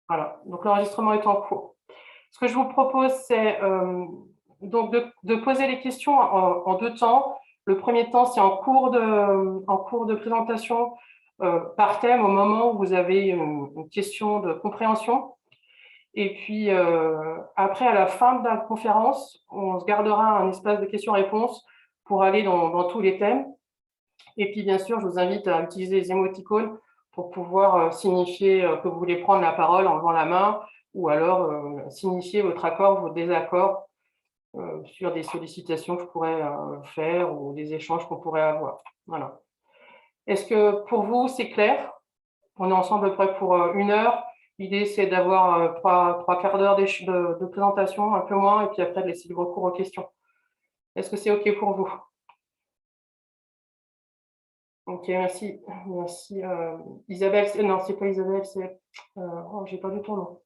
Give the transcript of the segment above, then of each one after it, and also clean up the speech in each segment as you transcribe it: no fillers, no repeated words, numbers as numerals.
Voilà, donc l'enregistrement est en cours. Ce que je vous propose, c'est donc de poser les questions en deux temps. Le premier temps, c'est en cours de présentation par thème, au moment où vous avez une question de compréhension. Et puis après, à la fin de la conférence, on se gardera un espace de questions-réponses pour aller dans tous les thèmes. Et puis, bien sûr, je vous invite à utiliser les émoticônes pour pouvoir signifier que vous voulez prendre la parole en levant la main, ou alors signifier votre accord, votre désaccord sur des sollicitations que je pourrais faire ou des échanges qu'on pourrait avoir. Voilà. Est-ce que pour vous, c'est clair? On est ensemble à peu près pour 1 heure. L'idée, c'est d'avoir trois quarts d'heure de présentation, un peu moins, et puis après de laisser le recours aux questions. Est-ce que c'est OK pour vous? Ok, merci. Merci. Isabelle, non, c'est pas Isabelle, c'est. Oh, j'ai pas du ton nom.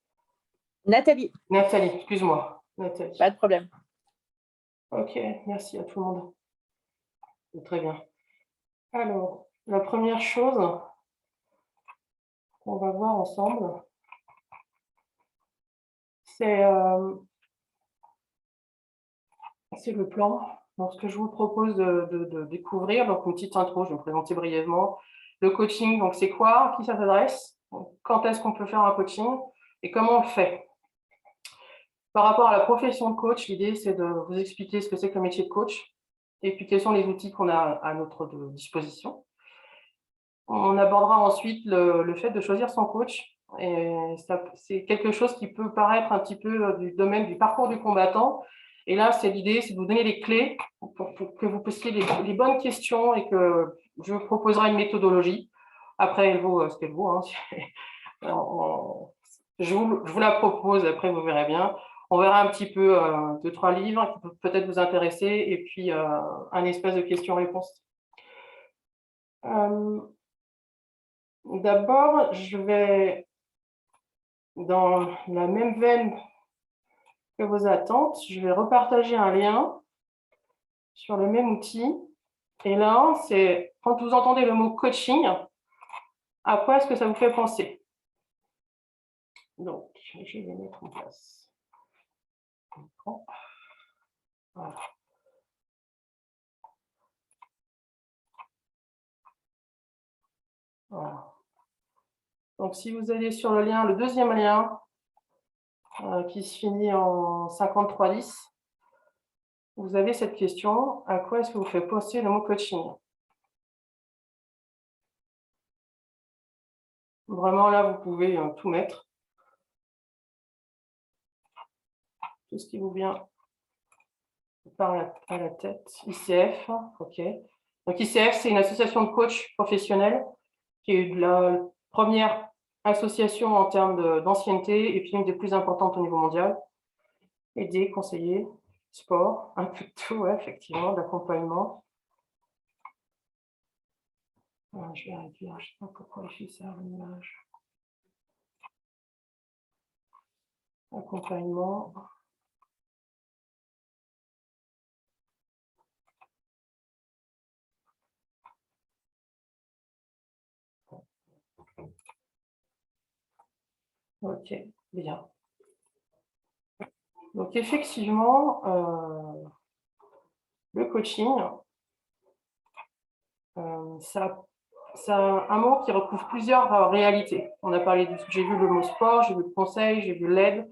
Nathalie. Nathalie, excuse-moi. Nathalie. Pas de problème. Ok, merci à tout le monde. Très bien. Alors, la première chose qu'on va voir ensemble, c'est le plan. Donc, ce que je vous propose de découvrir, donc une petite intro, je vais me présenter brièvement. Le coaching, donc c'est quoi? À qui ça s'adresse? Quand est-ce qu'on peut faire un coaching? Et comment on le fait? Par rapport à la profession de coach, l'idée, c'est de vous expliquer ce que c'est que le métier de coach et puis quels sont les outils qu'on a à notre disposition. On abordera ensuite le fait de choisir son coach. Et c'est quelque chose qui peut paraître un petit peu du domaine du parcours du combattant. Et là, l'idée, c'est de vous donner les clés pour que vous posiez les bonnes questions et que je vous proposerai une méthodologie. Après, elle vaut ce qu'elle vaut. Hein. Je vous la propose, après vous verrez bien. On verra un petit peu 2-3 livres qui peuvent peut-être vous intéresser et puis un espace de questions-réponses. D'abord, je vais, dans la même veine que vos attentes, je vais repartager un lien sur le même outil. Et là, c'est quand vous entendez le mot coaching, à quoi est-ce que ça vous fait penser? Donc, je vais mettre en place. Voilà. Voilà. Donc, si vous allez sur le lien, le deuxième lien, qui se finit en 5310, vous avez cette question, à quoi est-ce que vous fait penser le mot coaching? Vraiment, là, vous pouvez tout mettre. Tout ce qui vous vient par à la tête. ICF, ok. Donc ICF, c'est une association de coachs professionnels qui est la première association en termes d'ancienneté et puis une des plus importantes au niveau mondial. Aider, conseiller, sport, un peu de tout, ouais, effectivement, d'accompagnement. Je vais réduire, je ne sais pas pourquoi je fais ça, l'image. Accompagnement. Ok, bien. Donc effectivement, le coaching, c'est un mot qui recouvre plusieurs réalités. On a parlé j'ai vu le mot sport, j'ai vu le conseil, j'ai vu l'aide.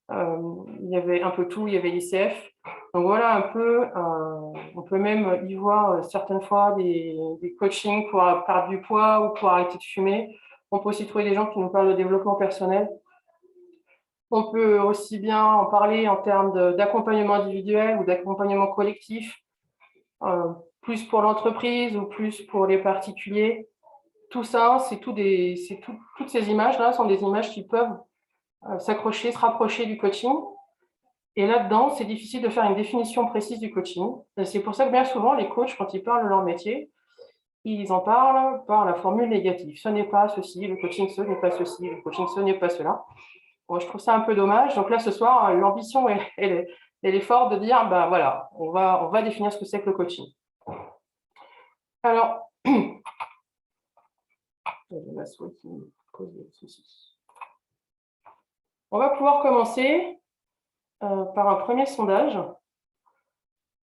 Il y avait un peu tout, il y avait l'ICF. Donc voilà un peu, on peut même y voir certaines fois des coachings pour perdre du poids ou pour arrêter de fumer. On peut aussi trouver des gens qui nous parlent de développement personnel. On peut aussi bien en parler en termes d'accompagnement individuel ou d'accompagnement collectif, plus pour l'entreprise ou plus pour les particuliers. Tout ça, toutes ces images-là sont des images qui peuvent s'accrocher, se rapprocher du coaching. Et là-dedans, c'est difficile de faire une définition précise du coaching. C'est pour ça que bien souvent, les coachs, quand ils parlent de leur métier, ils en parlent par la formule négative. Ce n'est pas ceci, le coaching, ce n'est pas ceci, le coaching, ce n'est pas cela. Bon, je trouve ça un peu dommage. Donc là, ce soir, l'ambition, elle est forte de dire, ben voilà, on va définir ce que c'est que le coaching. Alors, j'ai ma souris qui poser de soucis. On va pouvoir commencer par un premier sondage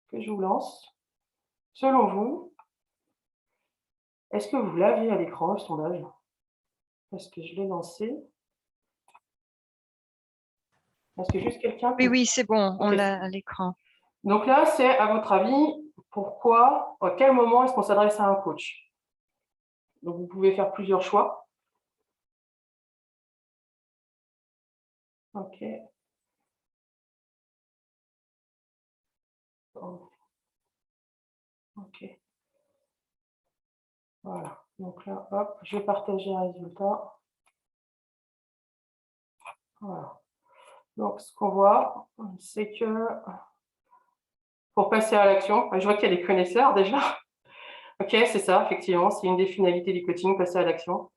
que je vous lance. Selon vous, est-ce que vous l'avez à l'écran, le sondage? Est-ce que je l'ai lancé? Est-ce que juste quelqu'un Oui, peut... oui, c'est bon, on Ok. l'a à l'écran. Donc là, c'est à votre avis, pourquoi, à quel moment est-ce qu'on s'adresse à un coach? Donc vous pouvez faire plusieurs choix. Ok. Ok. Voilà. Donc là, hop, je vais partager un résultat. Voilà. Donc ce qu'on voit, c'est que pour passer à l'action, je vois qu'il y a des connaisseurs déjà. Ok, c'est ça, effectivement, c'est une des finalités du coaching, passer à l'action.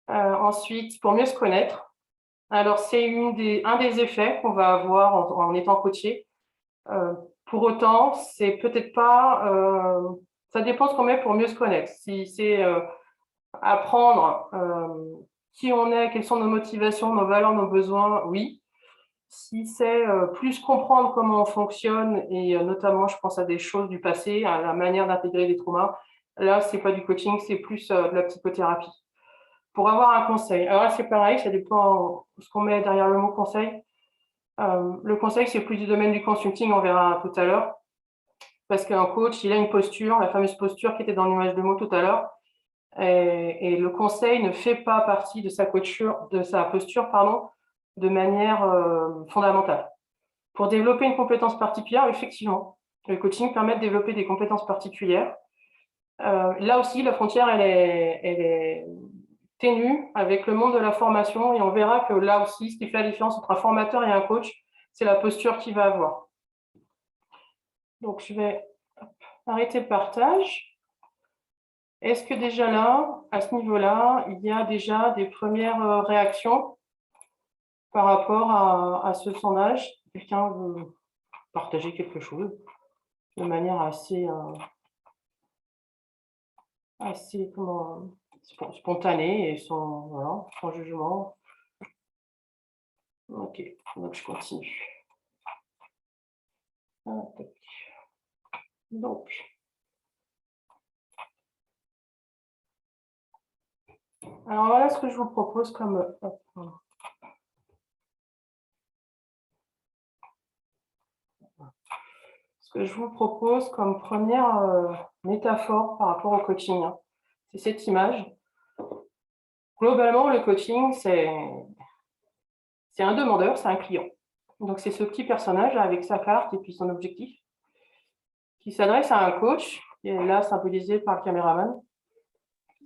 Ensuite, pour mieux se connaître, alors c'est un des effets qu'on va avoir en étant coaché. Pour autant, c'est peut-être pas, ça dépend ce qu'on met pour mieux se connaître. Si c'est apprendre qui on est, quelles sont nos motivations, nos valeurs, nos besoins, oui. Si c'est plus comprendre comment on fonctionne, et notamment, je pense à des choses du passé, à la manière d'intégrer des traumas, là, c'est pas du coaching, c'est plus de la psychothérapie. Pour avoir un conseil, alors là, c'est pareil, ça dépend de ce qu'on met derrière le mot conseil. Le conseil, c'est plus du domaine du consulting, on verra tout à l'heure, parce qu'un coach, il a une posture, la fameuse posture qui était dans l'image de mots tout à l'heure, et le conseil ne fait pas partie de sa posture, pardon, de manière fondamentale. Pour développer une compétence particulière, effectivement, le coaching permet de développer des compétences particulières. Là aussi, la frontière, elle est ténue avec le monde de la formation, et on verra que là aussi, ce qui fait la différence entre un formateur et un coach, c'est la posture qu'il va avoir. Donc, je vais arrêter le partage. Est-ce que déjà là, à ce niveau-là, il y a déjà des premières réactions par rapport à ce sondage? Quelqu'un veut partager quelque chose de manière assez spontanée et voilà, sans jugement? Ok, donc je continue. Donc, alors voilà ce que je vous propose comme... Ce que je vous propose comme première métaphore par rapport au coaching, hein, c'est cette image. Globalement, le coaching, c'est un demandeur, c'est un client. Donc, c'est ce petit personnage avec sa carte et puis son objectif qui s'adresse à un coach, qui est là symbolisé par le caméraman,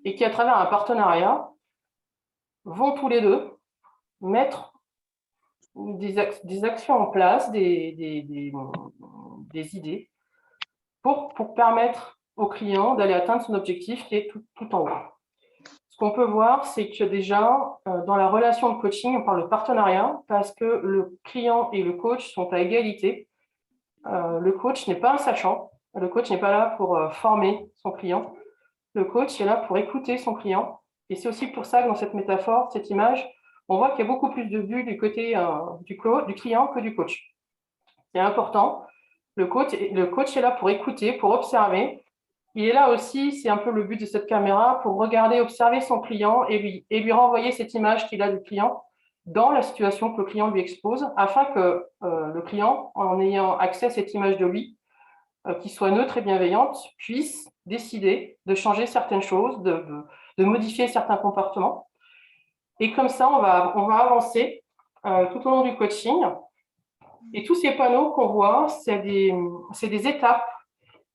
et qui, à travers un partenariat, vont tous les deux mettre des actions en place, des idées pour permettre au client d'aller atteindre son objectif qui est tout en haut. Ce qu'on peut voir, c'est que déjà, dans la relation de coaching, on parle de partenariat parce que le client et le coach sont à égalité. Le coach n'est pas un sachant. Le coach n'est pas là pour former son client. Le coach est là pour écouter son client. Et c'est aussi pour ça que dans cette métaphore, cette image, on voit qu'il y a beaucoup plus de vues du côté du client que du coach. C'est important. Le coach est là pour écouter, pour observer. Il est là aussi, c'est un peu le but de cette caméra, pour regarder, observer son client et lui renvoyer cette image qu'il a du client dans la situation que le client lui expose, afin que le client, en ayant accès à cette image de lui, qui soit neutre et bienveillante, puisse décider de changer certaines choses, de modifier certains comportements. Et comme ça, on va avancer tout au long du coaching. Et tous ces panneaux qu'on voit, c'est des étapes,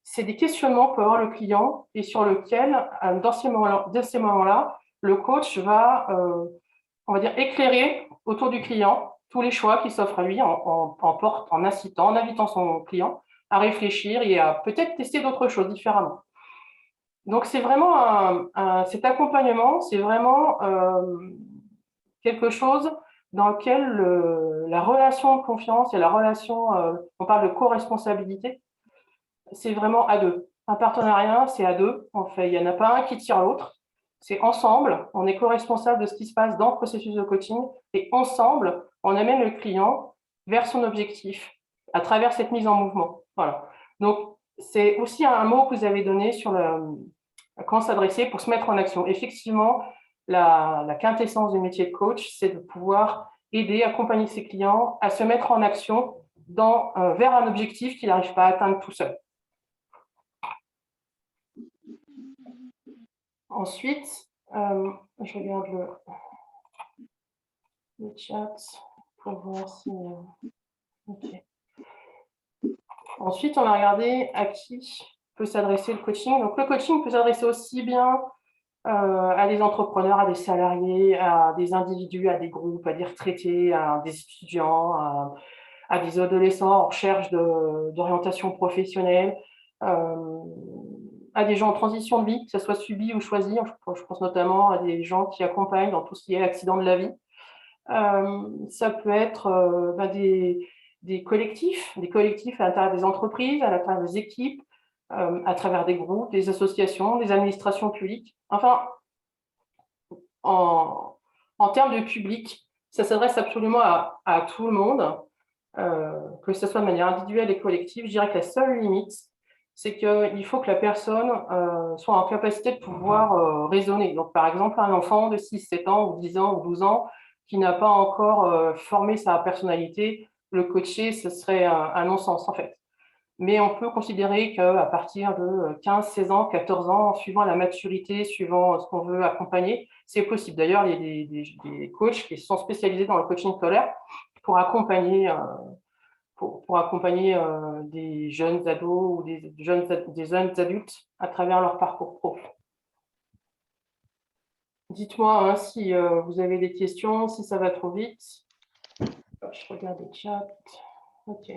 c'est des questionnements que peut avoir le client et sur lesquels, dans ces moments-là, le coach va, on va dire, éclairer autour du client tous les choix qui s'offrent à lui en incitant, en invitant son client à réfléchir et à peut-être tester d'autres choses différemment. Donc, c'est vraiment cet accompagnement, c'est vraiment quelque chose dans lequel la relation de confiance et la relation, on parle de co-responsabilité, c'est vraiment à deux. Un partenariat, c'est à deux. En fait, il n'y en a pas un qui tire l'autre. C'est ensemble, on est co-responsable de ce qui se passe dans le processus de coaching et ensemble, on amène le client vers son objectif à travers cette mise en mouvement. Voilà. Donc, c'est aussi un mot que vous avez donné sur comment s'adresser pour se mettre en action. Effectivement, la quintessence du métier de coach, c'est de pouvoir aider, accompagner ses clients à se mettre en action vers un objectif qu'il n'arrive pas à atteindre tout seul. Ensuite, je regarde le chat pour voir si... Okay. Ensuite, on va regarder à qui peut s'adresser le coaching. Donc, le coaching peut s'adresser aussi bien à des entrepreneurs, à des salariés, à des individus, à des groupes, à des retraités, à des étudiants, à des adolescents en recherche d'orientation professionnelle, à des gens en transition de vie, que ce soit subi ou choisi. Je pense notamment à des gens qui accompagnent dans tout ce qui est accident de la vie. Ça peut être des collectifs à l'intérieur des entreprises, à l'intérieur des équipes, à travers des groupes, des associations, des administrations publiques. Enfin, en termes de public, ça s'adresse absolument à tout le monde, que ce soit de manière individuelle et collective. Je dirais que la seule limite, c'est qu'il faut que la personne soit en capacité de pouvoir raisonner. Donc, par exemple, un enfant de 6, 7 ans, ou 10 ans, ou 12 ans, qui n'a pas encore formé sa personnalité, le coacher, ce serait un non-sens, en fait. Mais on peut considérer qu'à partir de 15, 16 ans, 14 ans, suivant la maturité, suivant ce qu'on veut accompagner, c'est possible. D'ailleurs, il y a des coachs qui sont spécialisés dans le coaching scolaire pour accompagner, des jeunes ados ou des jeunes adultes à travers leur parcours pro. Dites-moi si vous avez des questions, si ça va trop vite. Je regarde le chat. OK.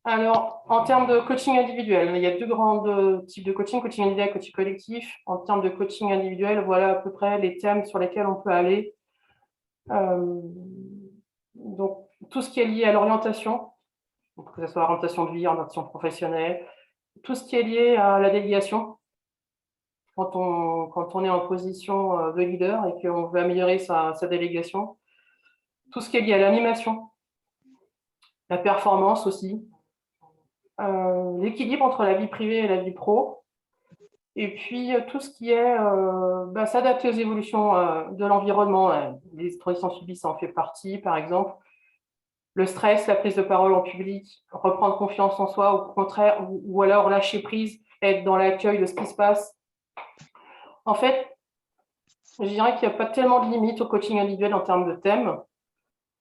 Alors, en termes de coaching individuel, il y a deux grands types de coaching individuel, coaching collectif. En termes de coaching individuel, voilà à peu près les thèmes sur lesquels on peut aller. Donc, tout ce qui est lié à l'orientation, que ce soit orientation de vie, orientation professionnelle, tout ce qui est lié à la délégation, quand on est en position de leader et qu'on veut améliorer sa délégation, tout ce qui est lié à l'animation, la performance aussi, l'équilibre entre la vie privée et la vie pro, et puis tout ce qui est s'adapter aux évolutions de l'environnement. Les transitions subies, ça en fait partie, par exemple. Le stress, la prise de parole en public, reprendre confiance en soi, au contraire, ou alors lâcher prise, être dans l'accueil de ce qui se passe. En fait, je dirais qu'il n'y a pas tellement de limites au coaching individuel en termes de thèmes.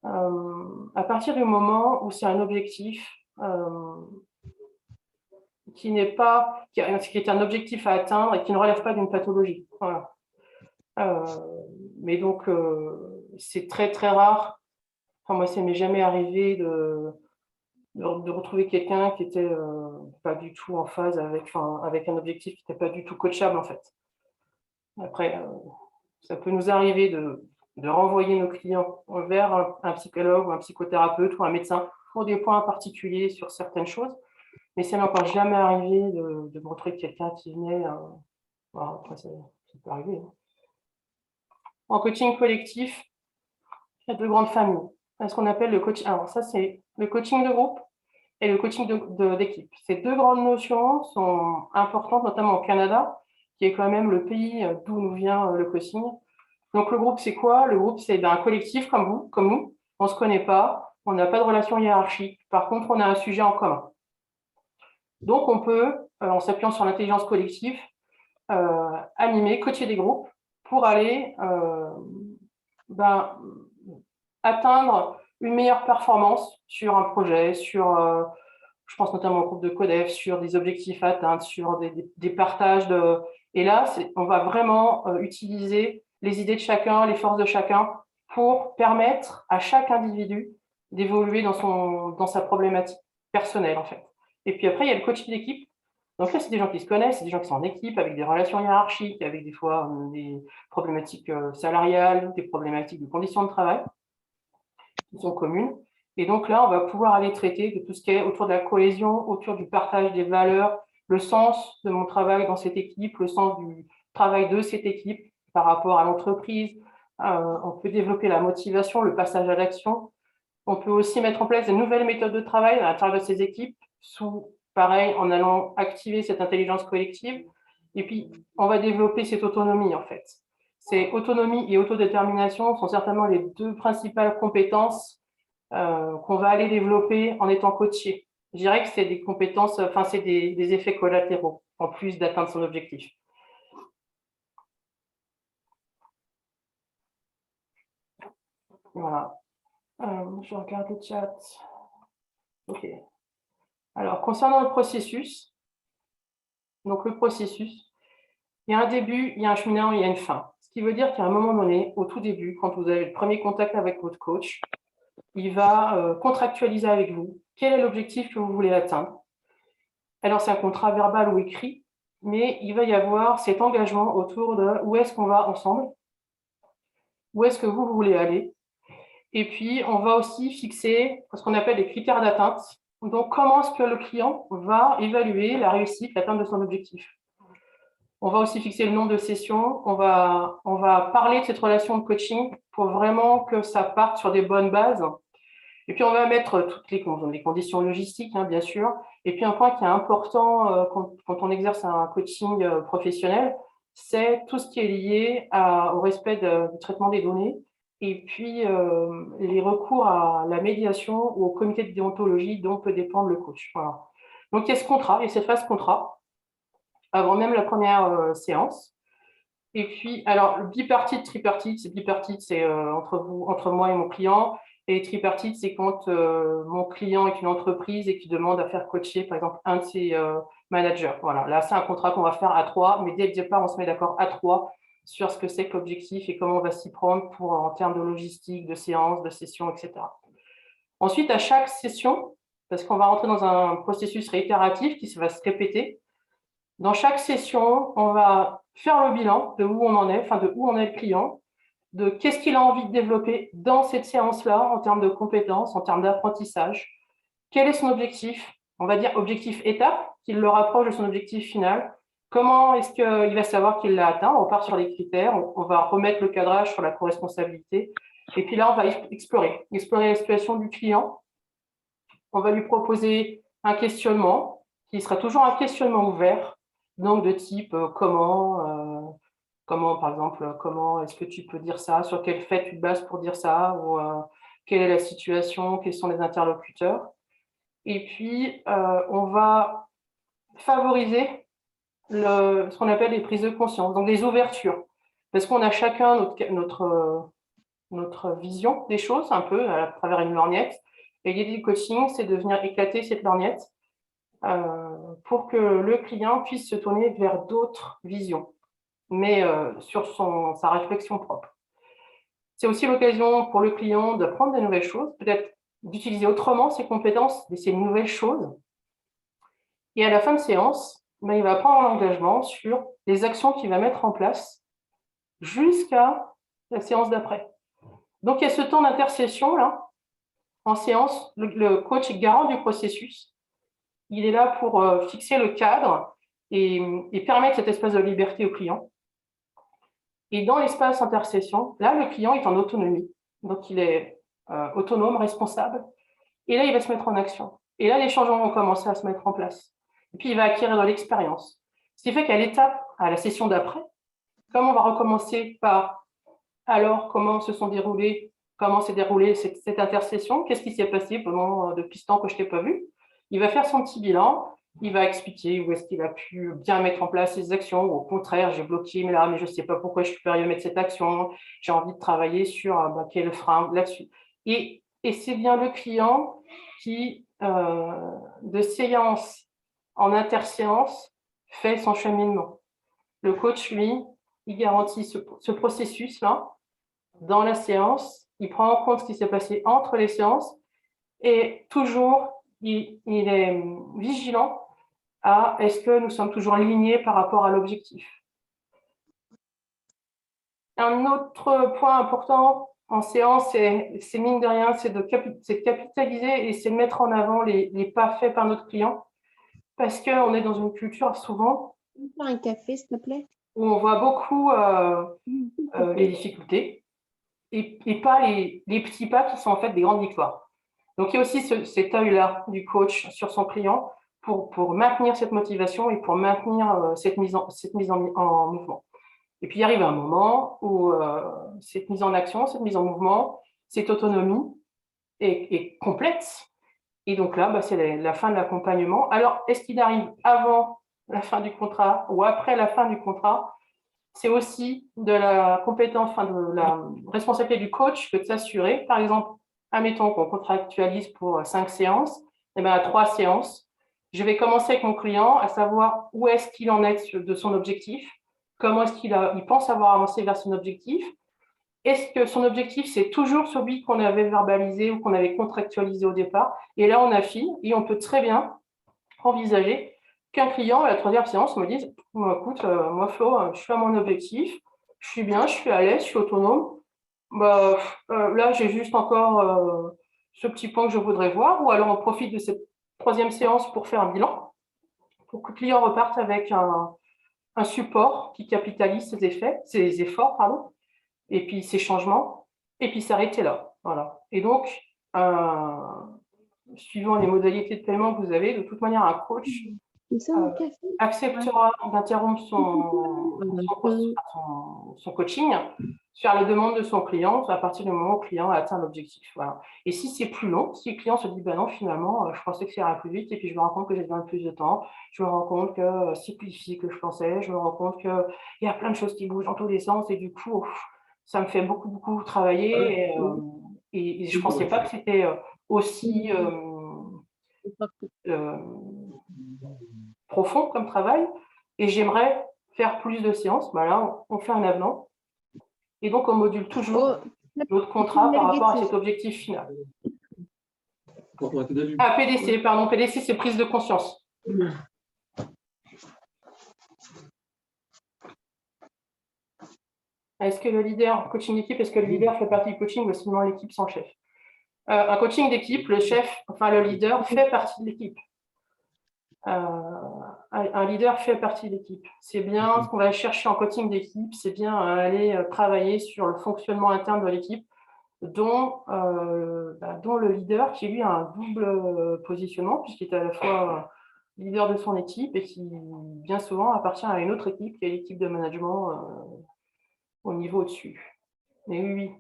À partir du moment où c'est un objectif qui est un objectif à atteindre et qui ne relève pas d'une pathologie. Voilà. Mais donc, c'est très, très rare. Enfin, moi, ça ne m'est jamais arrivé de retrouver quelqu'un qui était pas du tout en phase avec un objectif qui n'était pas du tout coachable, en fait. Après, ça peut nous arriver de renvoyer nos clients vers un psychologue ou un psychothérapeute ou un médecin pour des points particuliers sur certaines choses. Mais ça m'est encore jamais arrivé de me retrouver quelqu'un qui venait. Voilà, après, ça peut arriver. En coaching collectif, il y a deux grandes familles. Il y a ce qu'on appelle le coaching. Alors, ça, c'est le coaching de groupe et le coaching d'équipe. Ces deux grandes notions sont importantes, notamment au Canada, qui est quand même le pays d'où nous vient le coaching. Donc, le groupe, c'est quoi? Le groupe, c'est un collectif comme vous, comme nous. On ne se connaît pas, on n'a pas de relation hiérarchique. Par contre, on a un sujet en commun. Donc, on peut, en s'appuyant sur l'intelligence collective, animer, coacher des groupes pour aller atteindre une meilleure performance sur un projet, je pense notamment au groupe de Codev, sur des objectifs à atteindre, sur des partages de... Et là, on va vraiment utiliser les idées de chacun, les forces de chacun pour permettre à chaque individu d'évoluer dans sa problématique personnelle, en fait. Et puis après, il y a le coaching d'équipe. Donc là, c'est des gens qui se connaissent, c'est des gens qui sont en équipe, avec des relations hiérarchiques, avec des fois des problématiques salariales, des problématiques de conditions de travail qui sont communes. Et donc là, on va pouvoir aller traiter de tout ce qui est autour de la cohésion, autour du partage des valeurs, le sens de mon travail dans cette équipe, le sens du travail de cette équipe par rapport à l'entreprise. On peut développer la motivation, le passage à l'action. On peut aussi mettre en place de nouvelles méthodes de travail à l'intérieur de ces équipes, pareil, en allant activer cette intelligence collective. Et puis, on va développer cette autonomie, en fait. Ces autonomie et autodétermination sont certainement les deux principales compétences qu'on va aller développer en étant coaché. Je dirais que c'est des compétences, enfin, c'est des effets collatéraux, en plus d'atteindre son objectif. Voilà. Je regarde le chat. OK. Alors, concernant le processus, donc le processus, il y a un début, il y a un cheminement, il y a une fin. Ce qui veut dire qu'à un moment donné, au tout début, quand vous avez le premier contact avec votre coach, il va contractualiser avec vous quel est l'objectif que vous voulez atteindre. Alors, c'est un contrat verbal ou écrit, mais il va y avoir cet engagement autour de où est-ce qu'on va ensemble, où est-ce que vous voulez aller. Et puis, on va aussi fixer ce qu'on appelle les critères d'atteinte. Donc, comment est-ce que le client va évaluer la réussite, l'atteinte de son objectif. On va aussi fixer le nombre de sessions. On va parler de cette relation de coaching pour vraiment que ça parte sur des bonnes bases. Et puis, on va mettre toutes les conditions logistiques, hein, bien sûr. Et puis, un point qui est important quand on exerce un coaching professionnel, c'est tout ce qui est lié au respect du traitement des données et puis les recours à la médiation ou au comité de déontologie dont peut dépendre le coach. Voilà. Donc, il y a ce contrat, il y a cette phase contrat, avant même la première séance. Et puis, alors, bipartite, tripartite, c'est entre moi et mon client. Et tripartite, c'est quand mon client est une entreprise et qui demande à faire coacher, par exemple, un de ses managers. Voilà, là, c'est un contrat qu'on va faire à trois, mais dès le départ, on se met d'accord à trois sur ce que c'est que l'objectif et comment on va s'y prendre en termes de logistique, de séance, de session, etc. Ensuite, à chaque session, parce qu'on va rentrer dans un processus réitératif qui va se répéter, dans chaque session, on va faire le bilan de où on en est, enfin de où en est le client, de qu'est-ce qu'il a envie de développer dans cette séance-là en termes de compétences, en termes d'apprentissage. Quel est son objectif? On va dire objectif étape, qu'il le rapproche de son objectif final. Comment est-ce qu'il va savoir qu'il l'a atteint? On part sur les critères, on va remettre le cadrage sur la co-responsabilité. Et puis là, on va explorer la situation du client. On va lui proposer un questionnement qui sera toujours un questionnement ouvert, donc de type comment, par exemple, comment est-ce que tu peux dire ça, sur quel fait tu te bases pour dire ça, ou quelle est la situation, quels sont les interlocuteurs. Et puis, on va favoriser ce qu'on appelle les prises de conscience, donc des ouvertures, parce qu'on a chacun notre vision des choses, un peu à travers une lorgnette. Et l'idée du coaching, c'est de venir éclater cette lorgnette pour que le client puisse se tourner vers d'autres visions, mais sur sa réflexion propre. C'est aussi l'occasion pour le client d'apprendre de nouvelles choses, peut-être d'utiliser autrement ses compétences, ces nouvelles choses. Et à la fin de séance, il va prendre l'engagement sur les actions qu'il va mettre en place jusqu'à la séance d'après. Donc, il y a ce temps d'intercession là. En séance, le coach est garant du processus. Il est là pour fixer le cadre et permettre cet espace de liberté au client. Et dans l'espace intercession, là, le client est en autonomie. Donc, il est autonome, responsable. Et là, il va se mettre en action. Et là, les changements vont commencer à se mettre en place. Et puis, il va acquérir de l'expérience. Ce qui fait qu'à l'étape, à la session d'après, comme on va recommencer par alors comment comment s'est déroulée cette intercession, qu'est-ce qui s'est passé depuis ce temps que je ne t'ai pas vu. Il va faire son petit bilan, il va expliquer où est-ce qu'il a pu bien mettre en place ses actions, ou au contraire, j'ai bloqué, mais je ne sais pas pourquoi je peux pas mettre cette action, j'ai envie de travailler sur quel est le frein là-dessus. Et c'est bien le client qui, de séance en interséance, fait son cheminement. Le coach, lui, il garantit ce processus-là dans la séance, il prend en compte ce qui s'est passé entre les séances et toujours, il est vigilant à est-ce que nous sommes toujours alignés par rapport à l'objectif. Un autre point important en séance, c'est mine de rien, c'est de capitaliser et c'est de mettre en avant les pas faits par notre client. parce qu'on est dans une culture souvent Un café, s'il te plaît. où on voit beaucoup les difficultés et pas les petits pas qui sont en fait des grandes victoires. Donc, il y a aussi cet œil-là du coach sur son client pour maintenir cette motivation et pour maintenir cette mise en mouvement. Et puis, il arrive un moment où cette mise en action, cette mise en mouvement, cette autonomie est complète. Et donc là, c'est la fin de l'accompagnement. Alors, est-ce qu'il arrive avant la fin du contrat ou après la fin du contrat? C'est aussi de la compétence, enfin de la responsabilité du coach que de s'assurer. Par exemple, admettons qu'on contractualise pour 5 séances, et bien à 3 séances, je vais commencer avec mon client à savoir où est-ce qu'il en est de son objectif, comment est-ce qu'il pense avoir avancé vers son objectif. Est-ce que son objectif, c'est toujours celui qu'on avait verbalisé ou qu'on avait contractualisé au départ? Et là, on affine et on peut très bien envisager qu'un client, à la troisième séance, me dise écoute, moi, Flo, je suis à mon objectif, je suis bien, je suis à l'aise, je suis autonome. Là, j'ai juste encore ce petit point que je voudrais voir. Ou alors, on profite de cette troisième séance pour faire un bilan, pour que le client reparte avec un support qui capitalise ses efforts, pardon, et puis ses changements, et puis s'arrêter là. Voilà. Et donc, suivant les modalités de paiement que vous avez, de toute manière, un coach acceptera d'interrompre son coaching sur la demande de son client à partir du moment où le client a atteint l'objectif. Voilà. Et si c'est plus long, si le client se dit non, finalement, je pensais que ça irait plus vite, et puis je me rends compte que j'ai besoin de plus de temps, je me rends compte que c'est plus difficile que je pensais, je me rends compte qu'il y a plein de choses qui bougent dans tous les sens, et du coup, ça me fait beaucoup, beaucoup travailler, et je ne pensais pas que c'était aussi profond comme travail, et j'aimerais faire plus de séances. Là, on fait un avenant, et donc on module toujours notre contrat par rapport à cet objectif final. Ah, PDC, pardon, PDC, c'est prise de conscience. Est-ce que le leader, coaching d'équipe, est-ce que le leader fait partie du coaching ou seulement l'équipe sans chef? Un coaching d'équipe, le chef, enfin le leader, fait partie de l'équipe. Un leader fait partie de l'équipe. C'est bien ce qu'on va chercher en coaching d'équipe, c'est bien aller travailler sur le fonctionnement interne de l'équipe, dont le leader, qui lui a un double positionnement, puisqu'il est à la fois leader de son équipe et qui, bien souvent, appartient à une autre équipe, qui est l'équipe de management au niveau au-dessus. Mais oui.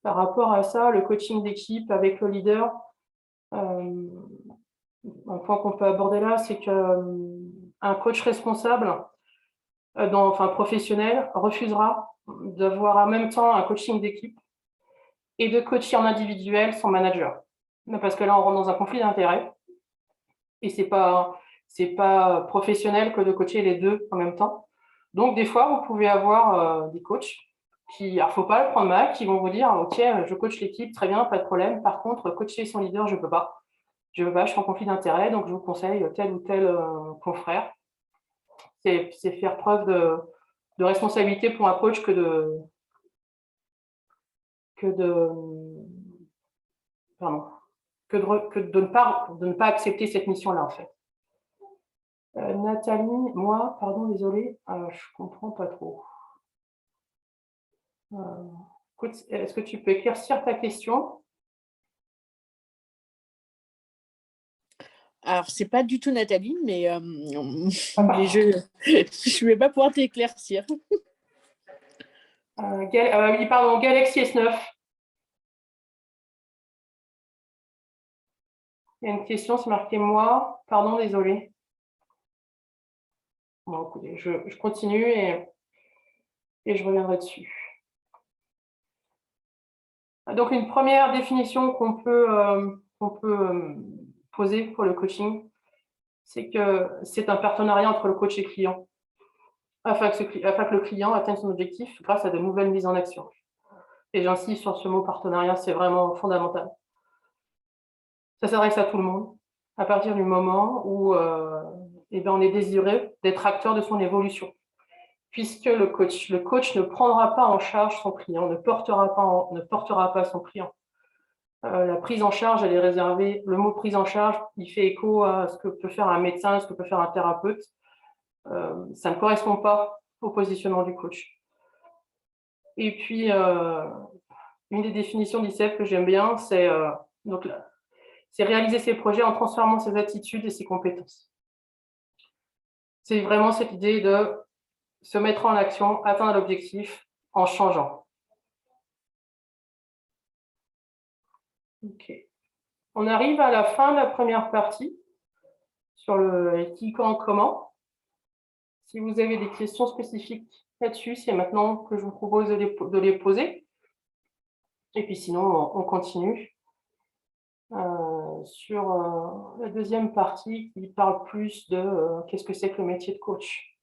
Par rapport à ça, le coaching d'équipe avec le leader, un point qu'on peut aborder là, c'est qu'un coach responsable, professionnel, refusera d'avoir en même temps un coaching d'équipe et de coacher en individuel son manager. Parce que là, on rentre dans un conflit d'intérêts et c'est pas professionnel que de coacher les deux en même temps. Donc, des fois, vous pouvez avoir des coachs qui, alors, faut pas le prendre mal, qui vont vous dire, OK, je coach l'équipe, très bien, pas de problème. Par contre, coacher son leader, je peux pas. Je suis en conflit d'intérêts, donc je vous conseille tel ou tel confrère. C'est faire preuve de responsabilité pour un coach que de ne pas accepter cette mission-là, en fait. Nathalie, moi, pardon, désolée, je comprends pas trop. Écoute, est-ce que tu peux éclaircir ta question? Alors, c'est pas du tout Nathalie, mais je vais pas pouvoir t'éclaircir. Oui, pardon, Galaxy S9. Il y a une question, c'est marqué moi. Pardon, désolé. Bon, écoutez, je continue et je reviendrai dessus. Donc, une première définition qu'on peut poser pour le coaching, c'est que c'est un partenariat entre le coach et le client, afin que le client atteigne son objectif grâce à de nouvelles mises en action. Et j'insiste sur ce mot partenariat, c'est vraiment fondamental. Ça s'adresse à tout le monde, à partir du moment où on est désiré d'être acteur de son évolution. Puisque le coach ne prendra pas en charge son client, ne portera pas son client. La prise en charge, elle est réservée. Le mot prise en charge, il fait écho à ce que peut faire un médecin, ce que peut faire un thérapeute. Ça ne correspond pas au positionnement du coach. Et puis, une des définitions d'ICF que j'aime bien, c'est réaliser ses projets en transformant ses attitudes et ses compétences. C'est vraiment cette idée de se mettre en action, atteindre l'objectif en changeant. Ok. On arrive à la fin de la première partie sur le qui, quand, comment. Si vous avez des questions spécifiques là-dessus, c'est maintenant que je vous propose de les poser. Et puis sinon, on continue sur la deuxième partie qui parle plus de qu'est-ce que c'est que le métier de coach.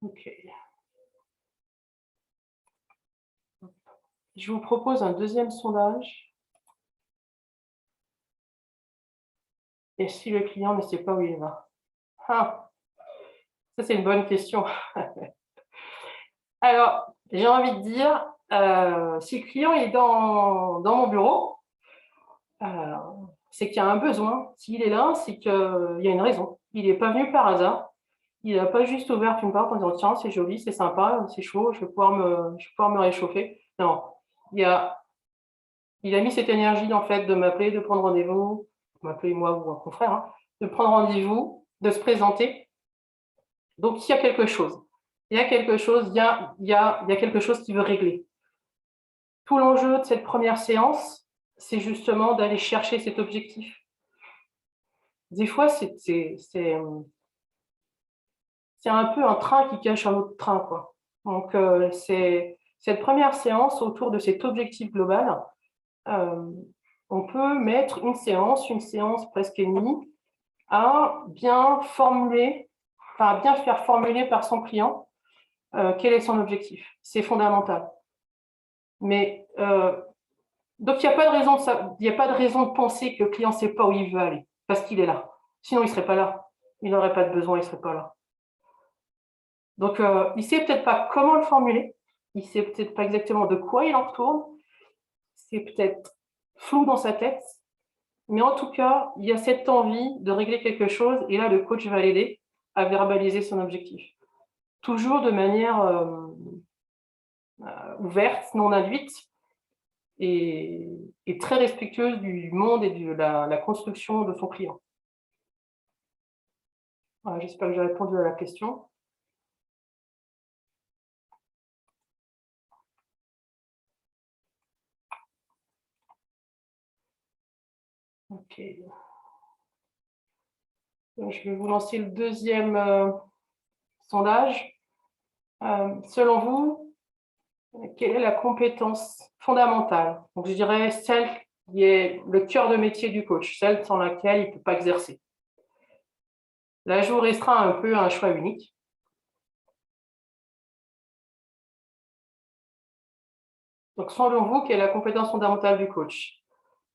Ok. Je vous propose un deuxième sondage. Et si le client ne sait pas où il va? Ah, ça, c'est une bonne question. Alors, j'ai envie de dire, si le client est dans mon bureau, c'est qu'il y a un besoin. S'il est là, c'est qu'il y a une raison. Il n'est pas venu par hasard. Il n'a pas juste ouvert une porte en disant tiens, c'est joli, c'est sympa, c'est chaud, je vais pouvoir me réchauffer. Non, il a mis cette énergie en fait de m'appeler, de prendre rendez-vous, m'appeler moi ou un confrère, hein, de prendre rendez-vous, de se présenter. Donc il y a quelque chose. Il y a quelque chose, il y a quelque chose qui veut régler. Tout l'enjeu de cette première séance, c'est justement d'aller chercher cet objectif. Des fois, c'est un peu un train qui cache un autre train, quoi. Donc, c'est cette première séance autour de cet objectif global. On peut mettre une séance presque et demie, à bien formuler, enfin, à bien faire formuler par son client quel est son objectif. C'est fondamental. Mais donc, il n'y a pas de raison il n'y a pas de raison de penser que le client ne sait pas où il veut aller, parce qu'il est là. Sinon, il ne serait pas là. Il n'aurait pas de besoin, il ne serait pas là. Donc, il ne sait peut-être pas comment le formuler, il ne sait peut-être pas exactement de quoi il en retourne, c'est peut-être flou dans sa tête, mais en tout cas, il y a cette envie de régler quelque chose, et là, le coach va l'aider à verbaliser son objectif. Toujours de manière ouverte, non induite, et très respectueuse du monde et de la construction de son client. Voilà, j'espère que j'ai répondu à la question. Ok. Donc, je vais vous lancer le deuxième sondage. Selon vous, quelle est la compétence fondamentale? Donc, je dirais celle qui est le cœur de métier du coach, celle sans laquelle il ne peut pas exercer. Là, je vous restreins un peu à un choix unique. Donc, selon vous, quelle est la compétence fondamentale du coach?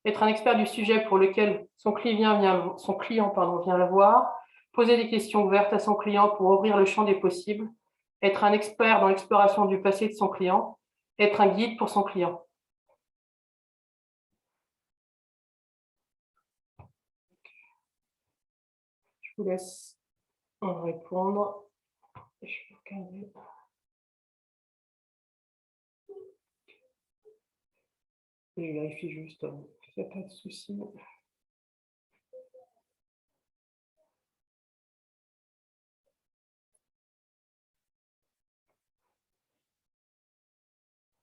Être un expert du sujet pour lequel son client vient le voir, poser des questions ouvertes à son client pour ouvrir le champ des possibles, être un expert dans l'exploration du passé de son client, être un guide pour son client. Je vous laisse en répondre. Je vais regarder. Je vérifie juste, il n'y a pas de souci.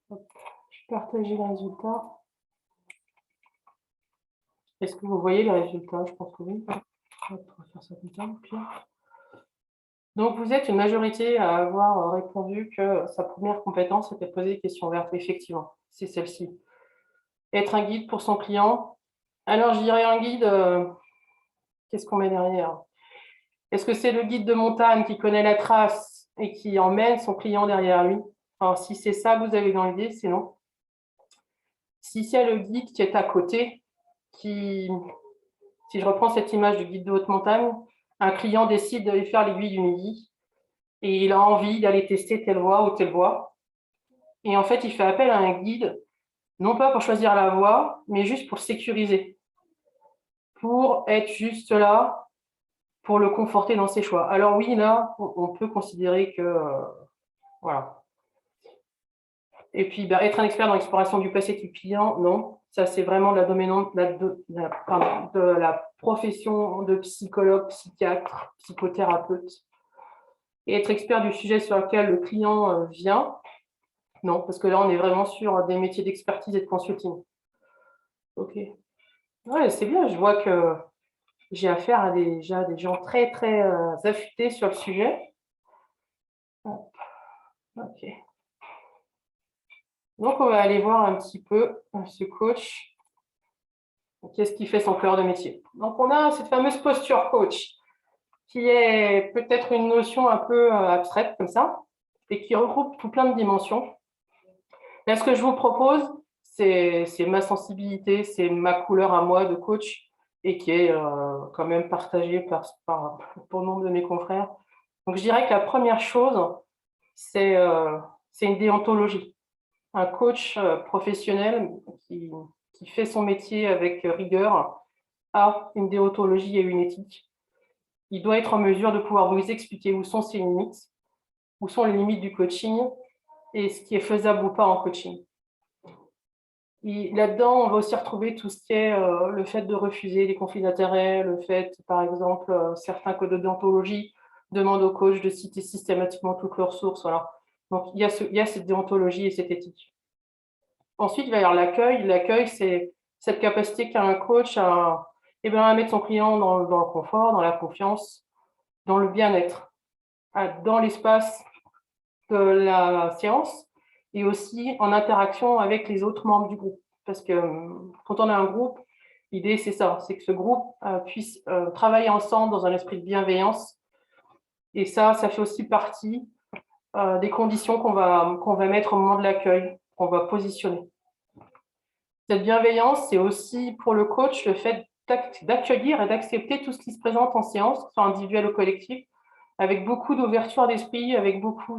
Hop, je vais partager les résultats. Est-ce que vous voyez les résultats? Je pense que oui. On va faire ça comme ça, Pierre. Donc, vous êtes une majorité à avoir répondu que sa première compétence était de poser des questions ouvertes. Effectivement, c'est celle-ci. Être un guide pour son client. Alors, je dirais un guide, qu'est-ce qu'on met derrière? Est-ce que c'est le guide de montagne qui connaît la trace et qui emmène son client derrière lui? Alors, si c'est ça que vous avez dans l'idée, c'est non. Si c'est le guide qui est à côté, si je reprends cette image du guide de haute montagne, un client décide d'aller faire l'aiguille du Midi et il a envie d'aller tester telle voie ou telle voie. Et en fait, il fait appel à un guide, non pas pour choisir la voie, mais juste pour sécuriser, pour être juste là, pour le conforter dans ses choix. Alors oui, là, on peut considérer que, voilà. Et puis, être un expert dans l'exploration du passé du client, non. Ça, c'est vraiment de la dominante de la profession de psychologue, psychiatre, psychothérapeute. Et être expert du sujet sur lequel le client vient, non, parce que là, on est vraiment sur des métiers d'expertise et de consulting. OK. Ouais, c'est bien, je vois que j'ai affaire à des gens très, très affûtés sur le sujet. OK. Donc, on va aller voir un petit peu ce coach. Qu'est-ce qui fait son cœur de métier? Donc, on a cette fameuse posture coach, qui est peut-être une notion un peu abstraite comme ça, et qui regroupe tout plein de dimensions. Là, ce que je vous propose, c'est ma sensibilité, c'est ma couleur à moi de coach, et qui est quand même partagée pour le nombre de mes confrères. Donc, je dirais que la première chose, c'est une déontologie. Un coach professionnel qui fait son métier avec rigueur a une déontologie et une éthique. Il doit être en mesure de pouvoir vous expliquer où sont ses limites, où sont les limites du coaching et ce qui est faisable ou pas en coaching. Là-dedans, on va aussi retrouver tout ce qui est le fait de refuser les conflits d'intérêts, le fait, par exemple, certains codes de déontologie demandent au coach de citer systématiquement toutes leurs sources. Voilà. Donc, il y a cette déontologie et cette éthique. Ensuite, il va y avoir l'accueil. L'accueil, c'est cette capacité qu'a un coach à mettre son client dans le confort, dans la confiance, dans le bien-être, dans l'espace de la séance et aussi en interaction avec les autres membres du groupe. Parce que quand on a un groupe, l'idée, c'est ça, c'est que ce groupe puisse travailler ensemble dans un esprit de bienveillance. Et ça fait aussi partie des conditions qu'on va mettre au moment de l'accueil, qu'on va positionner. Cette bienveillance, c'est aussi pour le coach le fait d'accueillir et d'accepter tout ce qui se présente en séance, que ce soit individuel ou collectif, avec beaucoup d'ouverture d'esprit, avec beaucoup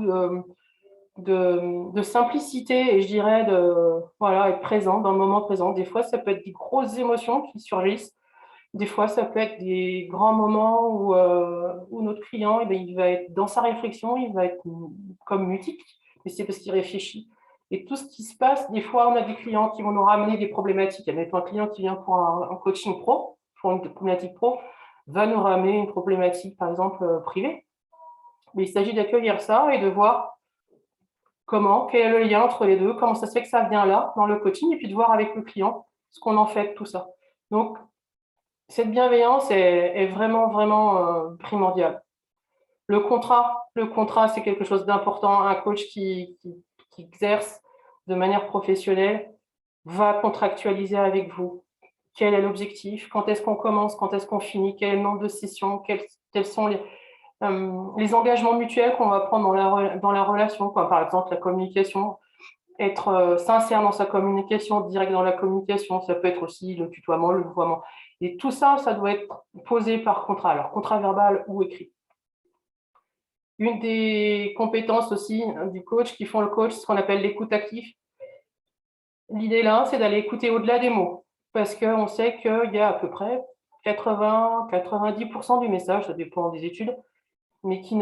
de simplicité et je dirais être présent dans le moment présent. Des fois, ça peut être des grosses émotions qui surgissent. Des fois, ça peut être des grands moments où notre client, il va être dans sa réflexion, il va être comme mutique, mais c'est parce qu'il réfléchit. Et tout ce qui se passe, des fois, on a des clients qui vont nous ramener des problématiques. Admettons, un client qui vient pour un coaching pro, pour une problématique pro, va nous ramener une problématique, par exemple, privée. Mais il s'agit d'accueillir ça et de voir quel est le lien entre les deux, comment ça se fait que ça vient là, dans le coaching, et puis de voir avec le client ce qu'on en fait de tout ça. Donc, cette bienveillance est vraiment, vraiment primordiale. Le contrat, c'est quelque chose d'important. Un coach qui exerce de manière professionnelle va contractualiser avec vous. Quel est l'objectif? Quand est-ce qu'on commence? Quand est-ce qu'on finit? Quel est le nombre de sessions? Quels sont les engagements mutuels qu'on va prendre dans la relation, quoi. Par exemple, la communication, être sincère dans sa communication, direct dans la communication, ça peut être aussi le tutoiement, le vouvoiement. Et tout ça, ça doit être posé par contrat, alors contrat verbal ou écrit. Une des compétences aussi du coach qui font le coach, c'est ce qu'on appelle l'écoute active. L'idée là, c'est d'aller écouter au-delà des mots, parce qu'on sait qu'il y a à peu près 80-90% du message, ça dépend des études, mais qui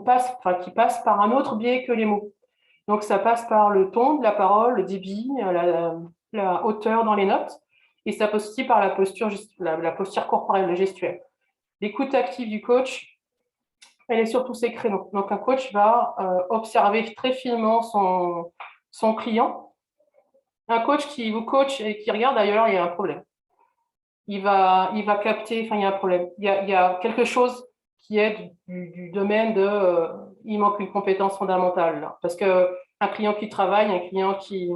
passe par un autre biais que les mots. Donc, ça passe par le ton de la parole, le débit, la hauteur dans les notes, et ça passe aussi par la posture corporelle, la gestuelle. L'écoute active du coach, elle est sur tous ces créneaux. Donc, un coach va observer très finement son client. Un coach qui vous coach et qui regarde ailleurs, il y a un problème. Il va capter, il y a un problème. Il y a quelque chose qui est du domaine il manque une compétence fondamentale. Là. Parce qu'un client qui travaille, un client qui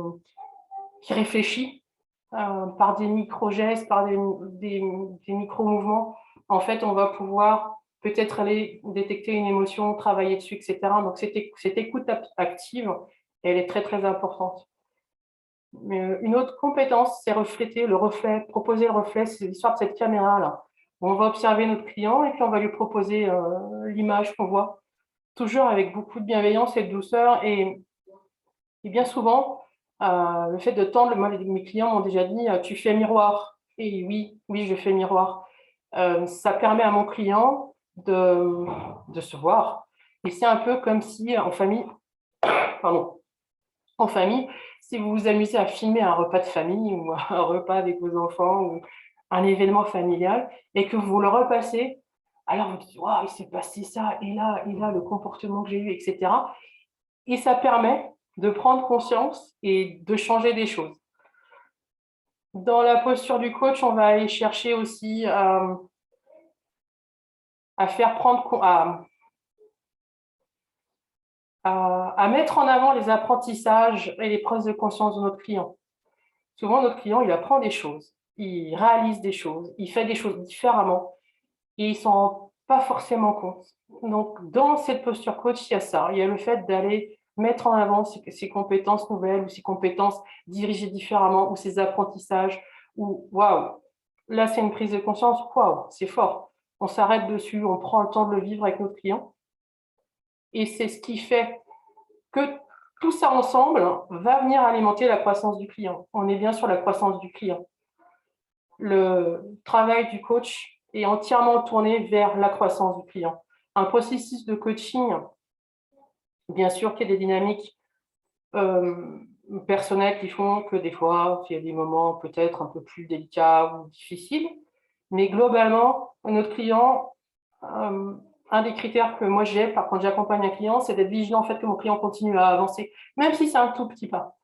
réfléchit par des micro-gestes, par des micro-mouvements, en fait, on va pouvoir peut-être aller détecter une émotion, travailler dessus, etc. Donc, cette écoute active, elle est très, très importante. Mais une autre compétence, c'est refléter le reflet, proposer le reflet, c'est l'histoire de cette caméra-là. On va observer notre client et puis on va lui proposer l'image qu'on voit, toujours avec beaucoup de bienveillance et de douceur. Et Et bien souvent, le fait de tendre, moi, mes clients m'ont déjà dit, tu fais miroir. Et oui, oui, je fais miroir. Ça permet à mon client de se voir. Et c'est un peu comme si en famille, pardon, en famille, si vous vous amusez à filmer un repas de famille ou un repas avec vos enfants ou un événement familial et que vous le repassez, alors vous dites, waouh, il s'est passé ça, et là, le comportement que j'ai eu, etc. Et ça permet de prendre conscience et de changer des choses. Dans la posture du coach, on va aller chercher aussi à faire prendre, à mettre en avant les apprentissages et les prises de conscience de notre client. Souvent, notre client, il apprend des choses, il réalise des choses, il fait des choses différemment et il ne s'en rend pas forcément compte. Donc, dans cette posture coach, il y a ça. Il y a le fait d'aller mettre en avant ses compétences nouvelles ou ses compétences dirigées différemment ou ses apprentissages ou waouh, là, c'est une prise de conscience, waouh, c'est fort. On s'arrête dessus, on prend le temps de le vivre avec notre client. Et c'est ce qui fait que tout ça ensemble va venir alimenter la croissance du client. On est bien sur la croissance du client. Le travail du coach est entièrement tourné vers la croissance du client. Un processus de coaching, bien sûr qu'il y a des dynamiques personnelles qui font que des fois, il y a des moments peut-être un peu plus délicats ou difficiles, mais globalement, notre client, un des critères que moi j'ai quand j'accompagne un client, c'est d'être vigilant en fait que mon client continue à avancer, même si c'est un tout petit pas.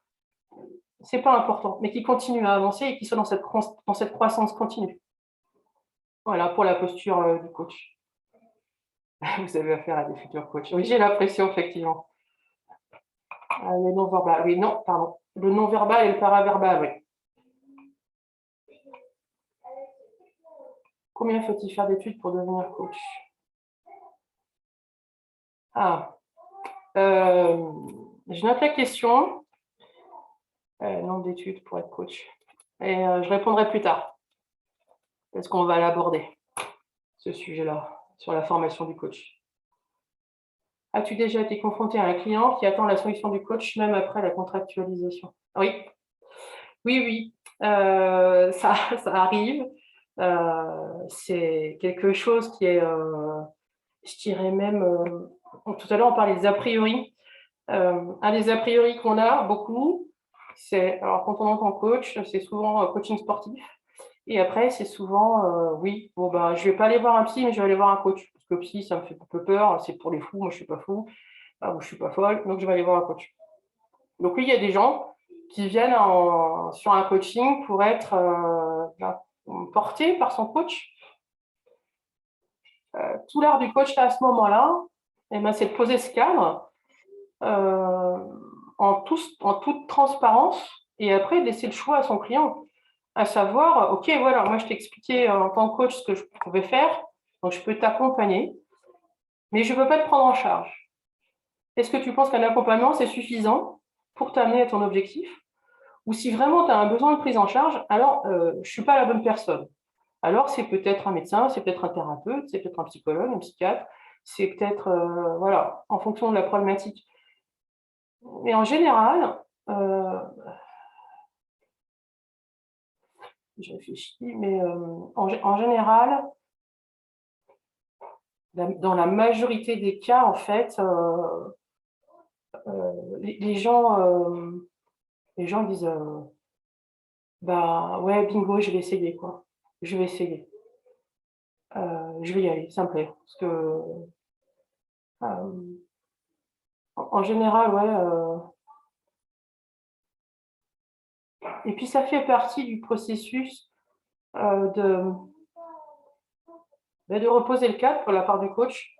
C'est pas important, mais qu'il continue à avancer et qu'il soit dans cette croissance continue. Voilà pour la posture du coach. Vous avez affaire à des futurs coachs. Oui, j'ai l'impression, effectivement. Le non-verbal, oui, non, pardon. Le non-verbal et le paraverbal, oui. Combien faut-il faire d'études pour devenir coach? Je note la question. Nombre d'études pour être coach. Et je répondrai plus tard. Parce qu'on va l'aborder, ce sujet-là, sur la formation du coach. As-tu déjà été confronté à un client qui attend la solution du coach même après la contractualisation? Oui, oui, oui, ça arrive. C'est quelque chose qui est, je dirais même, tout à l'heure on parlait des a priori. Un des a priori qu'on a beaucoup, c'est, alors quand on entend coach, c'est souvent coaching sportif. Et après, c'est souvent, oui, bon, bah, je ne vais pas aller voir un psy, mais je vais aller voir un coach. Parce que psy, ça me fait un peu peur, c'est pour les fous, moi je ne suis pas fou, je ne suis pas folle, donc je vais aller voir un coach. Donc oui, il y a des gens qui viennent sur un coaching pour être portés par son coach. Tout l'art du coach à ce moment-là, eh ben, c'est de poser ce cadre en toute transparence et après de laisser le choix à son client. À savoir, ok, voilà, moi je t'ai expliqué en tant que coach ce que je pouvais faire, donc je peux t'accompagner, mais je ne peux pas te prendre en charge. Est-ce que tu penses qu'un accompagnement, c'est suffisant pour t'amener à ton objectif? Ou si vraiment tu as un besoin de prise en charge, alors je ne suis pas la bonne personne. Alors c'est peut-être un médecin, c'est peut-être un thérapeute, c'est peut-être un psychologue, un psychiatre, c'est peut-être, voilà, en fonction de la problématique. Mais en général, je réfléchis, mais en général, dans la majorité des cas, en fait, les gens disent bah ouais, bingo, je vais essayer, quoi. Je vais essayer. Je vais y aller, ça me plaît. Parce que en général, ouais. Et puis ça fait partie du processus de reposer le cadre pour la part du coach.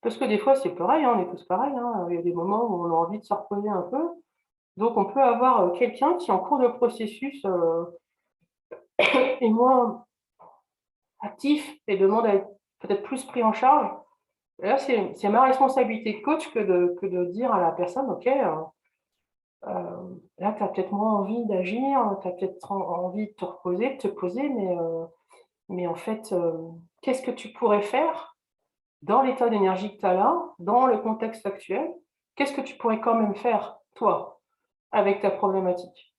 Parce que des fois, c'est pareil, hein, on est tous pareils. Hein. Il y a des moments où on a envie de se reposer un peu. Donc, on peut avoir quelqu'un qui, en cours de processus, est moins actif et demande à être peut-être plus pris en charge. Et là, c'est ma responsabilité de coach que de dire à la personne, OK, là, tu as peut-être moins envie d'agir, tu as peut-être envie de te reposer, de te poser, mais en fait, qu'est-ce que tu pourrais faire dans l'état d'énergie que tu as là, dans le contexte actuel? Qu'est-ce que tu pourrais quand même faire, toi? avec ta problématique.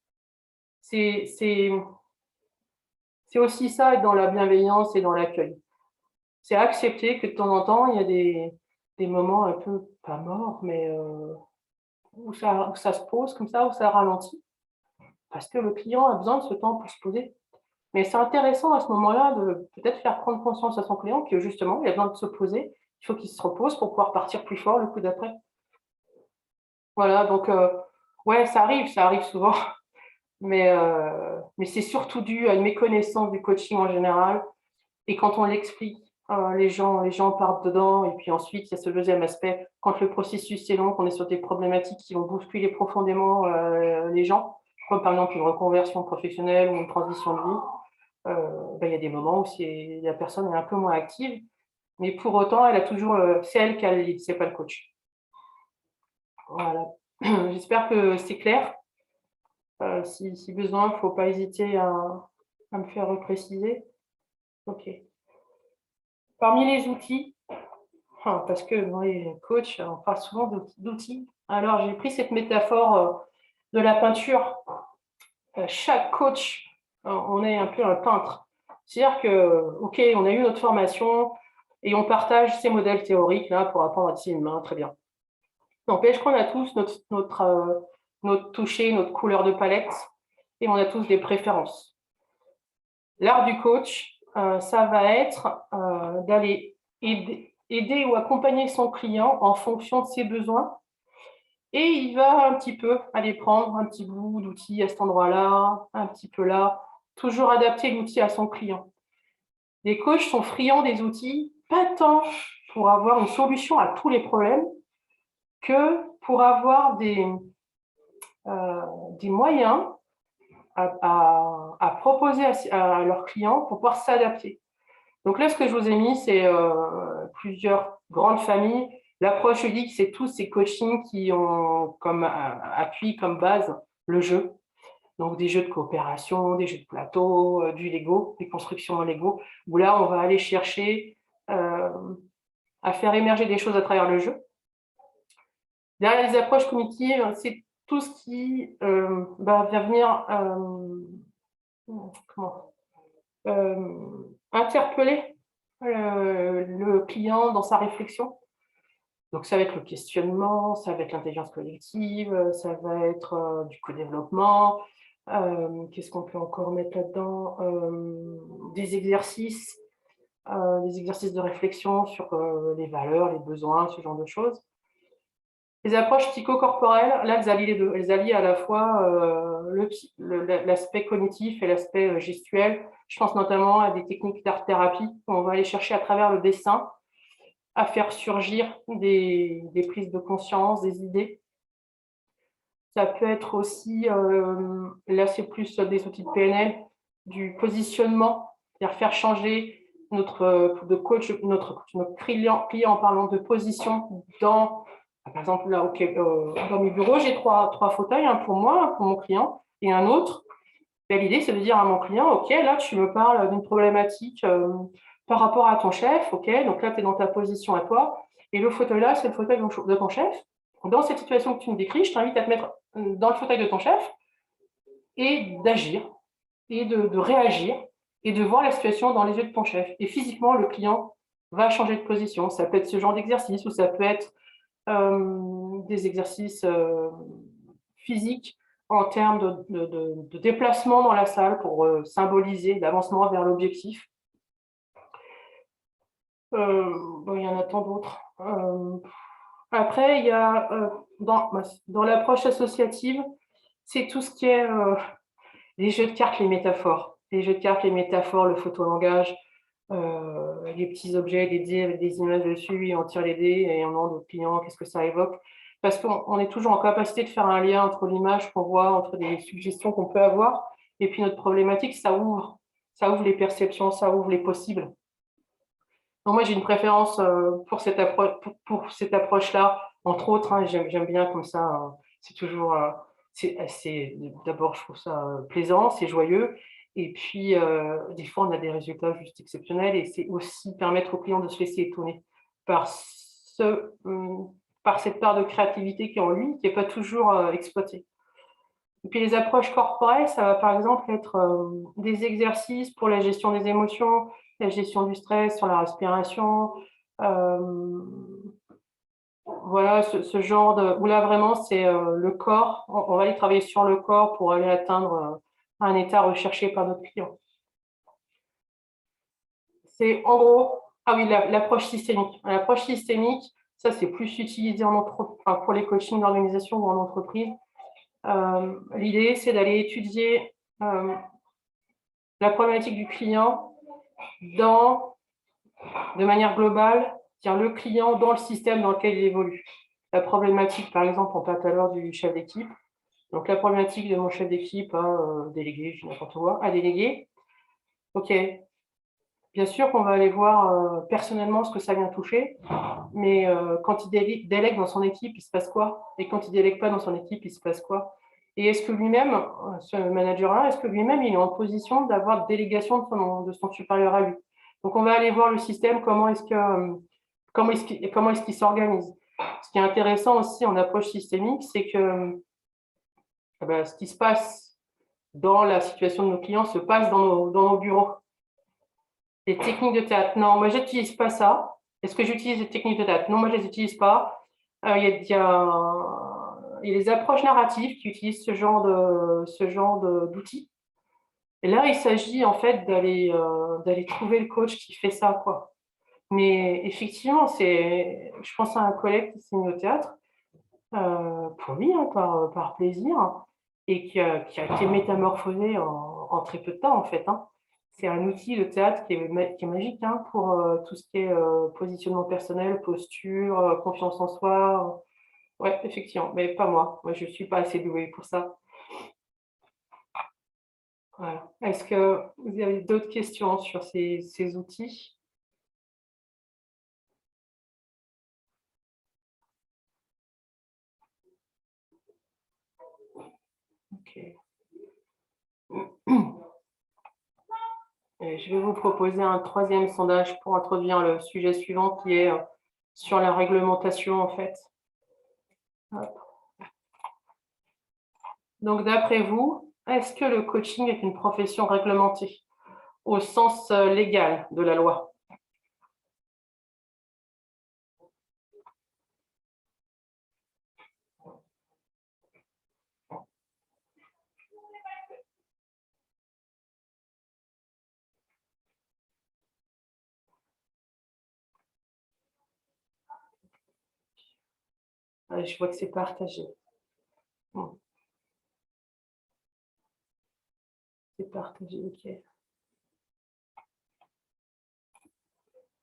C'est aussi ça, être dans la bienveillance et dans l'accueil. C'est accepter que de temps en temps, il y a des moments un peu, pas morts, mais où ça se pose comme ça, où ça ralentit, parce que le client a besoin de ce temps pour se poser. Mais c'est intéressant à ce moment-là de peut-être faire prendre conscience à son client que justement, il a besoin de se poser, il faut qu'il se repose pour pouvoir partir plus fort le coup d'après. Voilà, donc ouais, ça arrive souvent, mais c'est surtout dû à une méconnaissance du coaching en général. Et quand on l'explique, les gens partent dedans. Et puis ensuite, il y a ce deuxième aspect, quand le processus est long, qu'on est sur des problématiques qui vont bousculer profondément les gens, comme par exemple une reconversion professionnelle ou une transition de vie, il y a des moments où la personne est un peu moins active, mais pour autant, elle a toujours, c'est elle qui a le lead, c'est pas le coach. Voilà. J'espère que c'est clair. Si besoin, il ne faut pas hésiter à me faire repréciser. OK. Parmi les outils, parce que dans les coachs, on parle souvent d'outils. Alors, j'ai pris cette métaphore de la peinture. Chaque coach, on est un peu un peintre. C'est-à-dire que, OK, on a eu notre formation et on partage ces modèles théoriques là pour apprendre à dessiner une main, très bien. N'empêche qu'on a tous notre toucher, notre couleur de palette et on a tous des préférences. L'art du coach, ça va être d'aller aider ou accompagner son client en fonction de ses besoins. Et il va un petit peu aller prendre un petit bout d'outil à cet endroit-là, un petit peu là, toujours adapter l'outil à son client. Les coachs sont friands des outils, pas tant pour avoir une solution à tous les problèmes, que pour avoir des moyens à proposer à leurs clients pour pouvoir s'adapter. Donc là, ce que je vous ai mis, c'est plusieurs grandes familles. L'approche ludique, c'est tous ces coachings qui ont comme appui, comme base, le jeu. Donc des jeux de coopération, des jeux de plateau, du Lego, des constructions en Lego, où là, on va aller chercher à faire émerger des choses à travers le jeu. Derrière les approches cognitives, c'est tout ce qui va venir interpeller le client dans sa réflexion. Donc, ça va être le questionnement, ça va être l'intelligence collective, ça va être du co-développement. Qu'est-ce qu'on peut encore mettre là-dedans? Des exercices de réflexion sur les valeurs, les besoins, ce genre de choses. Les approches psychocorporelles, là, elles allient les deux. Elles allient à la fois l'aspect cognitif et l'aspect gestuel. Je pense notamment à des techniques d'art-thérapie où on va aller chercher à travers le dessin à faire surgir des prises de conscience, des idées. Ça peut être aussi, là c'est plus des outils de PNL, du positionnement, c'est-à-dire faire changer notre client en parlant de position dans, par exemple là, dans mes bureaux, j'ai trois fauteuils, un pour moi, un pour mon client et un autre. L'idée, c'est de dire à mon client, OK, là, tu me parles d'une problématique par rapport à ton chef, OK, donc là, tu es dans ta position à toi, et le fauteuil là, c'est le fauteuil de ton chef. Dans cette situation que tu me décris, je t'invite à te mettre dans le fauteuil de ton chef et d'agir, et de réagir, et de voir la situation dans les yeux de ton chef. Et physiquement, le client va changer de position. Ça peut être ce genre d'exercice, ou ça peut être des exercices physiques en termes de déplacement dans la salle pour symboliser l'avancement vers l'objectif. Il y en a tant d'autres. Après, il y a dans l'approche associative, c'est tout ce qui est les jeux de cartes, les métaphores. Les jeux de cartes, les métaphores, le photolangage, les petits objets, des dés avec des images dessus, et on tire les dés et on demande au client qu'est-ce que ça évoque. Parce qu'on est toujours en capacité de faire un lien entre l'image qu'on voit, entre les suggestions qu'on peut avoir, et puis notre problématique, ça ouvre les perceptions, ça ouvre les possibles. Donc moi, j'ai une préférence pour cette approche-là, entre autres, hein, j'aime bien comme ça, c'est toujours, d'abord, je trouve ça plaisant, c'est joyeux, et puis des fois, on a des résultats juste exceptionnels, et c'est aussi permettre au client de se laisser étonner par cette part de créativité qui est en lui, qui n'est pas toujours exploitée. Et puis les approches corporelles, ça va par exemple être des exercices pour la gestion des émotions, la gestion du stress, sur la respiration. Voilà, ce genre de... où là vraiment c'est le corps. On va aller travailler sur le corps pour aller atteindre un état recherché par notre client. C'est en gros, ah oui, l'approche systémique. L'approche systémique, ça c'est plus utilisé pour les coachings d'organisation ou en entreprise. L'idée, c'est d'aller étudier la problématique du client de manière globale, c'est-à-dire le client dans le système dans lequel il évolue. La problématique, par exemple, on parle tout à l'heure du chef d'équipe. Donc, la problématique de mon chef d'équipe à déléguer, je dis n'importe quoi, à déléguer. OK. Bien sûr qu'on va aller voir personnellement ce que ça vient toucher, mais quand il délègue dans son équipe, il se passe quoi? Et quand il délègue pas dans son équipe, il se passe quoi? Et est-ce que lui-même, ce manager-là, est-ce que lui-même, il est en position d'avoir délégation de son supérieur à lui? Donc, on va aller voir le système, comment est-ce qu'il s'organise. Ce qui est intéressant aussi en approche systémique, c'est que ce qui se passe dans la situation de nos clients se passe dans nos bureaux. Les techniques de théâtre, non, moi, je n'utilise pas ça. Est-ce que j'utilise les techniques de théâtre? Non, moi, je ne les utilise pas. Il y a les approches narratives qui utilisent ce genre d'outils. Et là, il s'agit en fait d'aller trouver le coach qui fait ça, quoi. Mais effectivement, je pense à un collègue qui signe au théâtre, pour lui, hein, par plaisir, et qui a été métamorphosé en très peu de temps, en fait. Hein. C'est un outil, le théâtre, qui est magique hein, pour tout ce qui est positionnement personnel, posture, confiance en soi. Ouais, effectivement, mais pas moi. Moi, je ne suis pas assez douée pour ça. Voilà. Est-ce que vous avez d'autres questions sur ces outils? Ok. Et je vais vous proposer un troisième sondage pour introduire le sujet suivant qui est sur la réglementation en fait. Donc d'après vous, est-ce que le coaching est une profession réglementée au sens légal de la loi? Je vois que c'est partagé. Bon. C'est partagé, ok.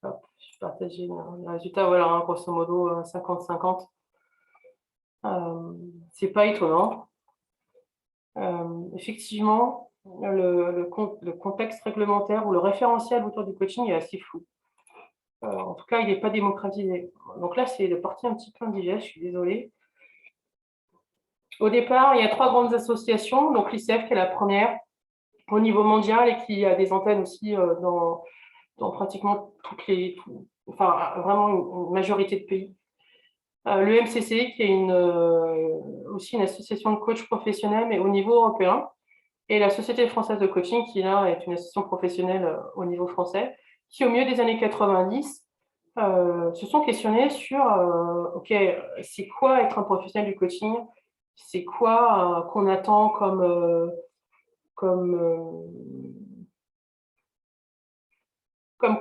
Hop, je partagé le résultat, voilà, hein, grosso modo 50-50. C'est pas étonnant. Effectivement, le contexte réglementaire ou le référentiel autour du coaching est assez flou. En tout cas, il n'est pas démocratisé. Donc là, c'est de partie un petit peu indigeste, je suis désolée. Au départ, il y a 3 grandes associations, donc l'ICF qui est la première au niveau mondial et qui a des antennes aussi dans pratiquement enfin vraiment une majorité de pays. Le MCC qui est aussi une association de coachs professionnels mais au niveau européen. Et la Société française de coaching, qui là est une association professionnelle au niveau français, qui au milieu des années 90 se sont questionnés sur OK, c'est quoi être un professionnel du coaching? C'est quoi qu'on attend comme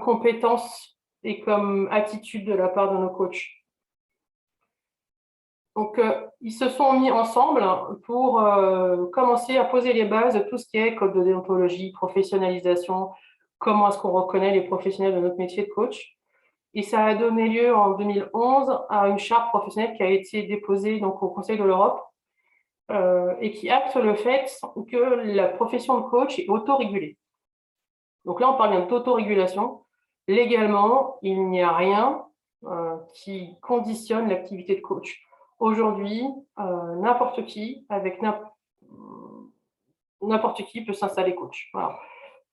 compétence et comme attitude de la part de nos coachs? Donc, ils se sont mis ensemble pour commencer à poser les bases de tout ce qui est code de déontologie, professionnalisation, comment est-ce qu'on reconnaît les professionnels de notre métier de coach. Et ça a donné lieu en 2011 à une charte professionnelle qui a été déposée donc, au Conseil de l'Europe et qui acte le fait que la profession de coach est autorégulée. Donc là, on parle bien d'autorégulation. Légalement, il n'y a rien qui conditionne l'activité de coach. Aujourd'hui, n'importe qui, avec n'importe qui peut s'installer coach. Voilà.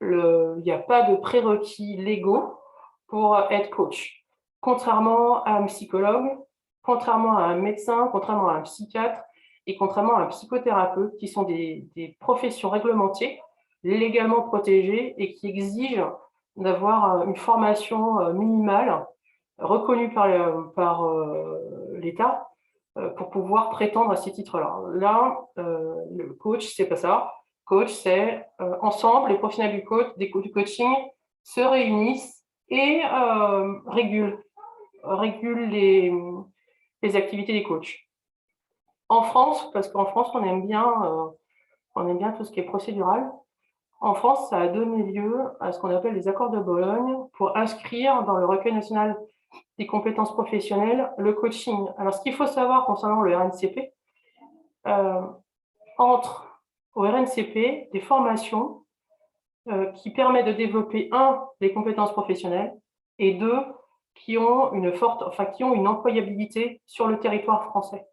Il n'y a pas de prérequis légaux pour être coach. Contrairement à un psychologue, contrairement à un médecin, contrairement à un psychiatre, Et contrairement à un psychothérapeute, qui sont des professions réglementées, légalement protégées et qui exigent d'avoir une formation minimale reconnue par l'État pour pouvoir prétendre à ces titres-là. Là, le coach, c'est pas ça. Coach, c'est ensemble, les professionnels du coaching se réunissent et régulent les activités des coachs. En France, parce qu'en France, on aime bien tout ce qui est procédural. En France, ça a donné lieu à ce qu'on appelle les accords de Bologne pour inscrire dans le recueil national des compétences professionnelles le coaching. Alors, ce qu'il faut savoir concernant le RNCP, entre au RNCP des formations qui permettent de développer, des compétences professionnelles et deux, qui ont une employabilité sur le territoire français.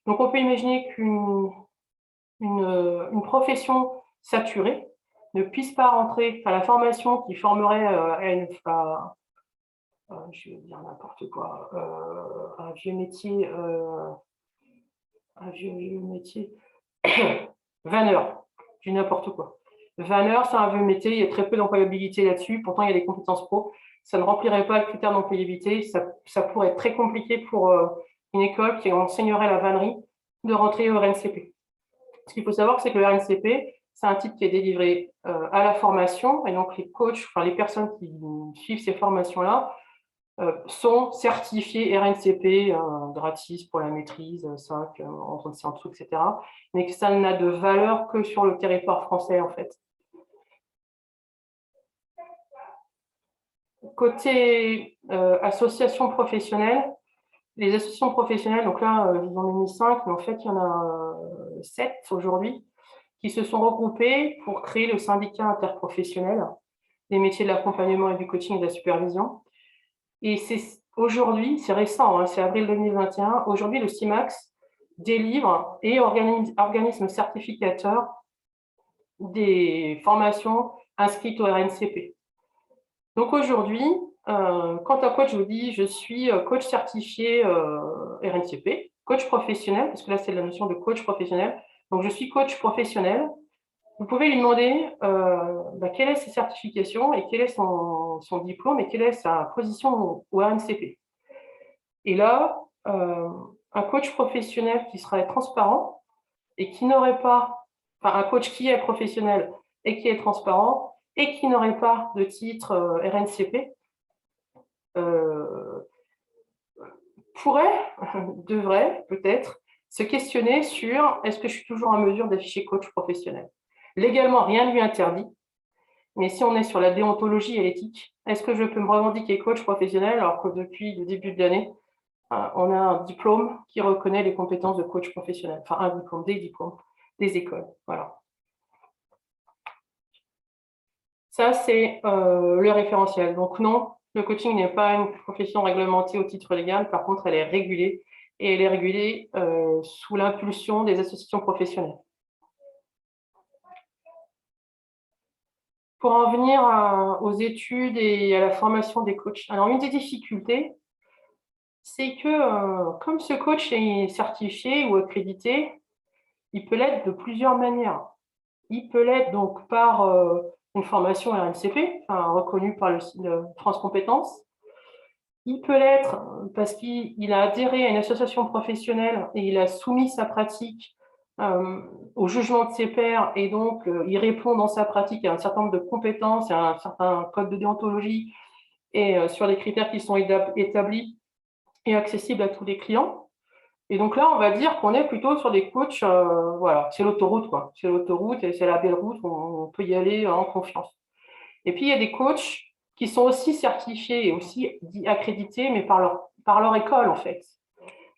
Donc, on peut imaginer qu'une profession saturée ne puisse pas rentrer à la formation qui formerait je vais dire n'importe quoi, un vieux métier, vanneur, du n'importe quoi. Vanneur, c'est un vieux métier, il y a très peu d'employabilité là-dessus, pourtant il y a des compétences pro, ça ne remplirait pas le critère d'employabilité, ça pourrait être très compliqué pour une école qui enseignerait la vannerie de rentrer au RNCP. Ce qu'il faut savoir, c'est que le RNCP, c'est un titre qui est délivré à la formation, et donc les coachs, les personnes qui suivent ces formations-là, sont certifiés RNCP gratis pour la maîtrise, 5, en dessous, etc. Mais que ça n'a de valeur que sur le territoire français, en fait. Côté associations professionnelles, les associations professionnelles, donc là, j'en ai mis 5, mais en fait, il y en a 7 aujourd'hui, qui se sont regroupées pour créer le syndicat interprofessionnel des métiers de l'accompagnement et du coaching et de la supervision. Et aujourd'hui, c'est récent, c'est avril 2021, aujourd'hui, le CIMAX délivre et organisme certificateur des formations inscrites au RNCP. Donc aujourd'hui, quand un coach vous dit « je suis coach certifié RNCP », coach professionnel, parce que là, c'est la notion de coach professionnel, donc je suis coach professionnel, vous pouvez lui demander quelle est ses certifications et quel est son diplôme et quelle est sa position au RNCP. Et là, un coach professionnel qui serait transparent et qui n'aurait pas, un coach qui est professionnel et qui est transparent et qui n'aurait pas de titre RNCP, devrait peut-être se questionner sur est-ce que je suis toujours en mesure d'afficher coach professionnel. Légalement, rien ne lui interdit, mais si on est sur la déontologie et l'éthique, est-ce que je peux me revendiquer coach professionnel alors que depuis le début de l'année, on a un diplôme qui reconnaît les compétences de coach professionnel, un diplôme, des diplômes, des écoles, voilà. Ça, c'est le référentiel. Donc non, le coaching n'est pas une profession réglementée au titre légal, par contre, elle est régulée, et elle est régulée sous l'impulsion des associations professionnelles. Pour en venir aux études et à la formation des coachs. Alors, une des difficultés, c'est que comme ce coach est certifié ou accrédité, il peut l'être de plusieurs manières. Il peut l'être donc par une formation RNCP, reconnue par le France Compétences. Il peut l'être parce qu'il a adhéré à une association professionnelle et il a soumis sa pratique au jugement de ses pairs et donc il répond dans sa pratique à un certain nombre de compétences, à un certain code de déontologie et sur des critères qui sont établis et accessibles à tous les clients. Et donc là, on va dire qu'on est plutôt sur des coachs, voilà, c'est l'autoroute, quoi. C'est l'autoroute et c'est la belle route, on peut y aller en confiance. Et puis, il y a des coachs qui sont aussi certifiés et aussi accrédités, mais par leur école, en fait.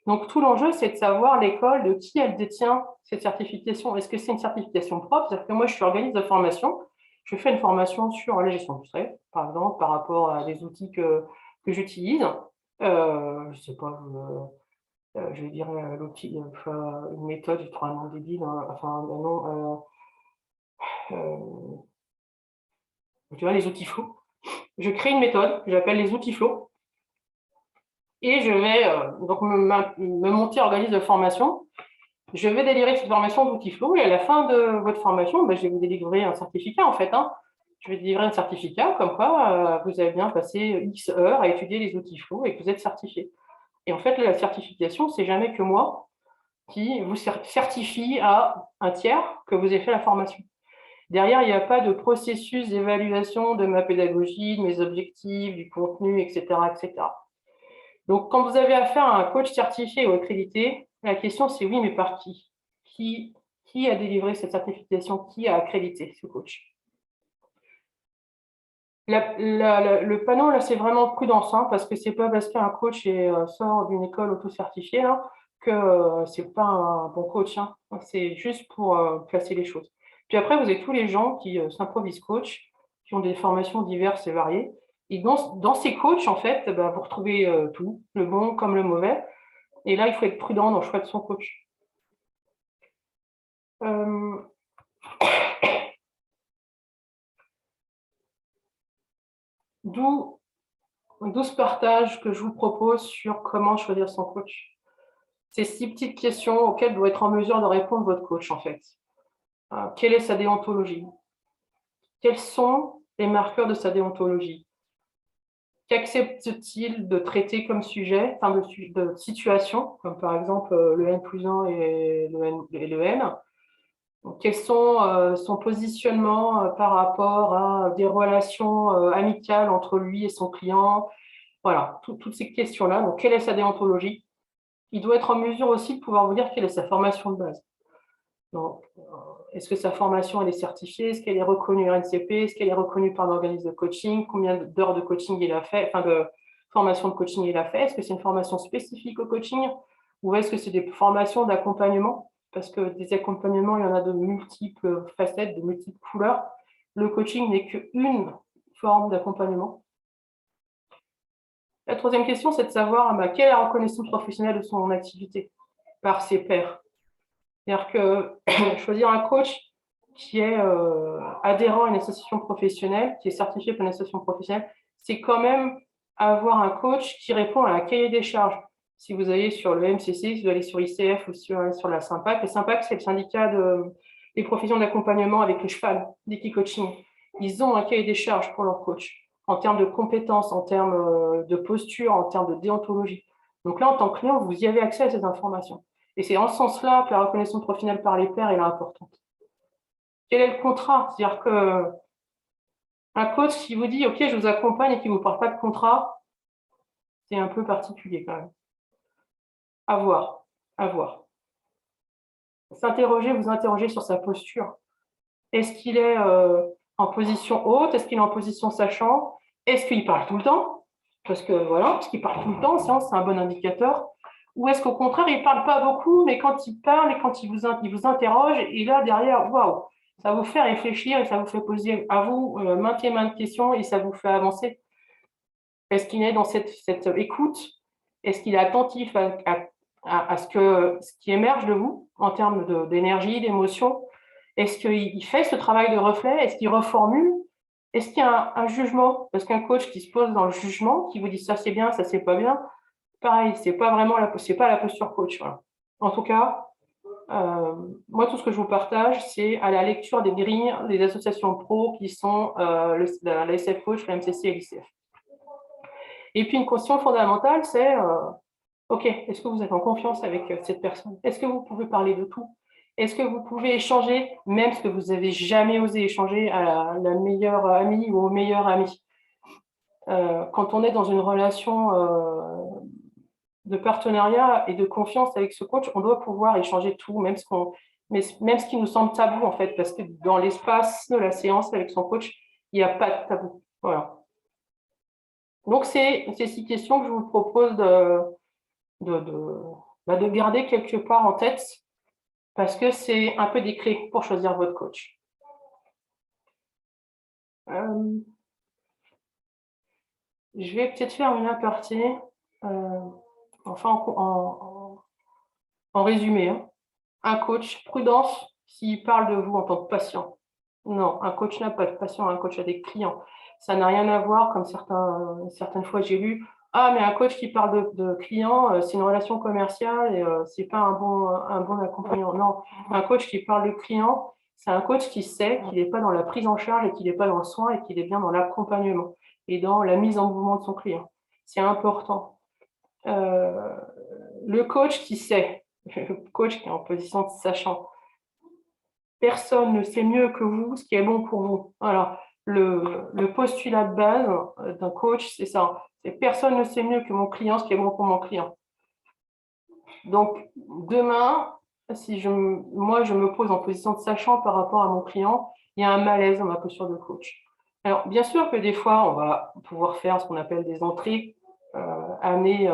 Donc, tout l'enjeu, c'est de savoir l'école de qui elle détient cette certification. Est-ce que c'est une certification propre? C'est-à-dire que moi, je suis organisme de formation, je fais une formation sur la gestion du stress, par exemple, par rapport à des outils que j'utilise. Je ne sais pas, je vais dire l'outil, une méthode, je trouve un nom débile, un nom, tu vois, les outils flow. Je crée une méthode que j'appelle les outils flow et je vais donc me monter organisme de formation je vais délivrer cette formation d'outils flow et à la fin de votre formation, je vais vous délivrer un certificat en fait. Je vais délivrer un certificat comme quoi vous avez bien passé X heures à étudier les outils flow et que vous êtes certifié. Et en fait, la certification, c'est jamais que moi qui vous certifie à un tiers que vous avez fait la formation. Derrière, il n'y a pas de processus d'évaluation de ma pédagogie, de mes objectifs, du contenu, etc., etc. Donc, quand vous avez affaire à un coach certifié ou accrédité, la question c'est oui, mais par qui? Qui a délivré cette certification? Qui a accrédité ce coach? Le panneau, là, c'est vraiment prudence, parce que c'est pas parce qu'un coach sort d'une école auto-certifiée que c'est pas un bon coach. C'est juste pour placer les choses. Puis après, vous avez tous les gens qui s'improvisent coach, qui ont des formations diverses et variées. Et dans ces coachs, en fait, vous retrouvez tout, le bon comme le mauvais. Et là, il faut être prudent dans le choix de son coach. D'où ce partage que je vous propose sur comment choisir son coach. C'est 6 petites questions auxquelles doit être en mesure de répondre votre coach, en fait. Quelle est sa déontologie? Quels sont les marqueurs de sa déontologie? Qu'accepte-t-il de traiter comme sujet, de situation, comme par exemple le N+1 et le N? Donc, quels sont son positionnement par rapport à des relations amicales entre lui et son client? Voilà, toutes ces questions-là. Donc, quelle est sa déontologie? Il doit être en mesure aussi de pouvoir vous dire quelle est sa formation de base. Donc, est-ce que sa formation elle est certifiée? Est-ce qu'elle est reconnue RNCP? Est-ce qu'elle est reconnue par un organisme de coaching? Combien d'heures de coaching il a fait? Enfin, de formation de coaching il a fait? Est-ce que c'est une formation spécifique au coaching? Ou est-ce que c'est des formations d'accompagnement? Parce que des accompagnements, il y en a de multiples facettes, de multiples couleurs. Le coaching n'est qu'une forme d'accompagnement. La troisième question, c'est de savoir quelle est la reconnaissance professionnelle de son activité par ses pairs. C'est-à-dire que choisir un coach qui est adhérent à une association professionnelle, qui est certifié par une association professionnelle, c'est quand même avoir un coach qui répond à un cahier des charges. Si vous allez sur le MCC, si vous allez sur ICF ou sur la SYMPAC, le SYMPAC, c'est le syndicat des professions d'accompagnement avec le cheval, d'Equicoaching. Ils ont un cahier des charges pour leur coach, en termes de compétences, en termes de posture, en termes de déontologie. Donc là, en tant que client, vous y avez accès à ces informations. Et c'est en ce sens-là que la reconnaissance professionnelle par les pairs est importante. Quel est le contrat? C'est-à-dire qu'un coach qui vous dit « Ok, je vous accompagne » et qui ne vous parle pas de contrat, c'est un peu particulier quand même. À voir, à voir. S'interroger, vous interroger sur sa posture. Est-ce qu'il est en position haute? Est-ce qu'il est en position sachant? Est-ce qu'il parle tout le temps? Parce que voilà, parce qu'il parle tout le temps, c'est un bon indicateur. Ou est-ce qu'au contraire, il ne parle pas beaucoup, mais quand il parle et quand il vous interroge, et là, derrière, waouh, ça vous fait réfléchir et ça vous fait poser à vous maintes et maintes questions et ça vous fait avancer. Est-ce qu'il est dans cette écoute? Est-ce qu'il est attentif à ce qui émerge de vous en termes d'énergie, d'émotion? Est-ce qu'il fait ce travail de reflet? Est-ce qu'il reformule? Est-ce qu'il y a un jugement? Parce qu'un coach qui se pose dans le jugement, qui vous dit ça c'est bien, ça c'est pas bien, pareil, c'est pas la posture coach. Voilà. En tout cas, moi tout ce que je vous partage, c'est à la lecture des grilles des associations pro qui sont la SF Coach, la MCC et l'ICF. Et puis une question fondamentale, c'est ok, est-ce que vous êtes en confiance avec cette personne? Est-ce que vous pouvez parler de tout? Est-ce que vous pouvez échanger, même ce que vous n'avez jamais osé échanger à la meilleure amie ou au meilleur ami? Quand on est dans une relation de partenariat et de confiance avec ce coach, on doit pouvoir échanger tout, même ce qui nous semble tabou, en fait, parce que dans l'espace de la séance avec son coach, il n'y a pas de tabou. Voilà. Donc, c'est 6 questions que je vous propose de garder quelque part en tête, parce que c'est un peu des clés pour choisir votre coach. Je vais peut-être faire une aparté, enfin en résumé. Un coach, prudence s'il parle de vous en tant que patient. Non, un coach n'a pas de patient, un coach a des clients. Ça n'a rien à voir, comme certaines fois j'ai lu, Ah, mais un coach qui parle de client, c'est une relation commerciale et c'est pas un bon accompagnant. Non, un coach qui parle de client, c'est un coach qui sait qu'il n'est pas dans la prise en charge et qu'il n'est pas dans le soin et qu'il est bien dans l'accompagnement et dans la mise en mouvement de son client. C'est important. Le coach qui sait, le coach qui est en position de sachant, personne ne sait mieux que vous ce qui est bon pour vous. Voilà. Le postulat de base d'un coach, c'est ça. C'est personne ne sait mieux que mon client ce qui est bon pour mon client. Donc, demain, si moi, je me pose en position de sachant par rapport à mon client, il y a un malaise dans ma posture de coach. Alors, bien sûr que des fois, on va pouvoir faire ce qu'on appelle des entrées, amener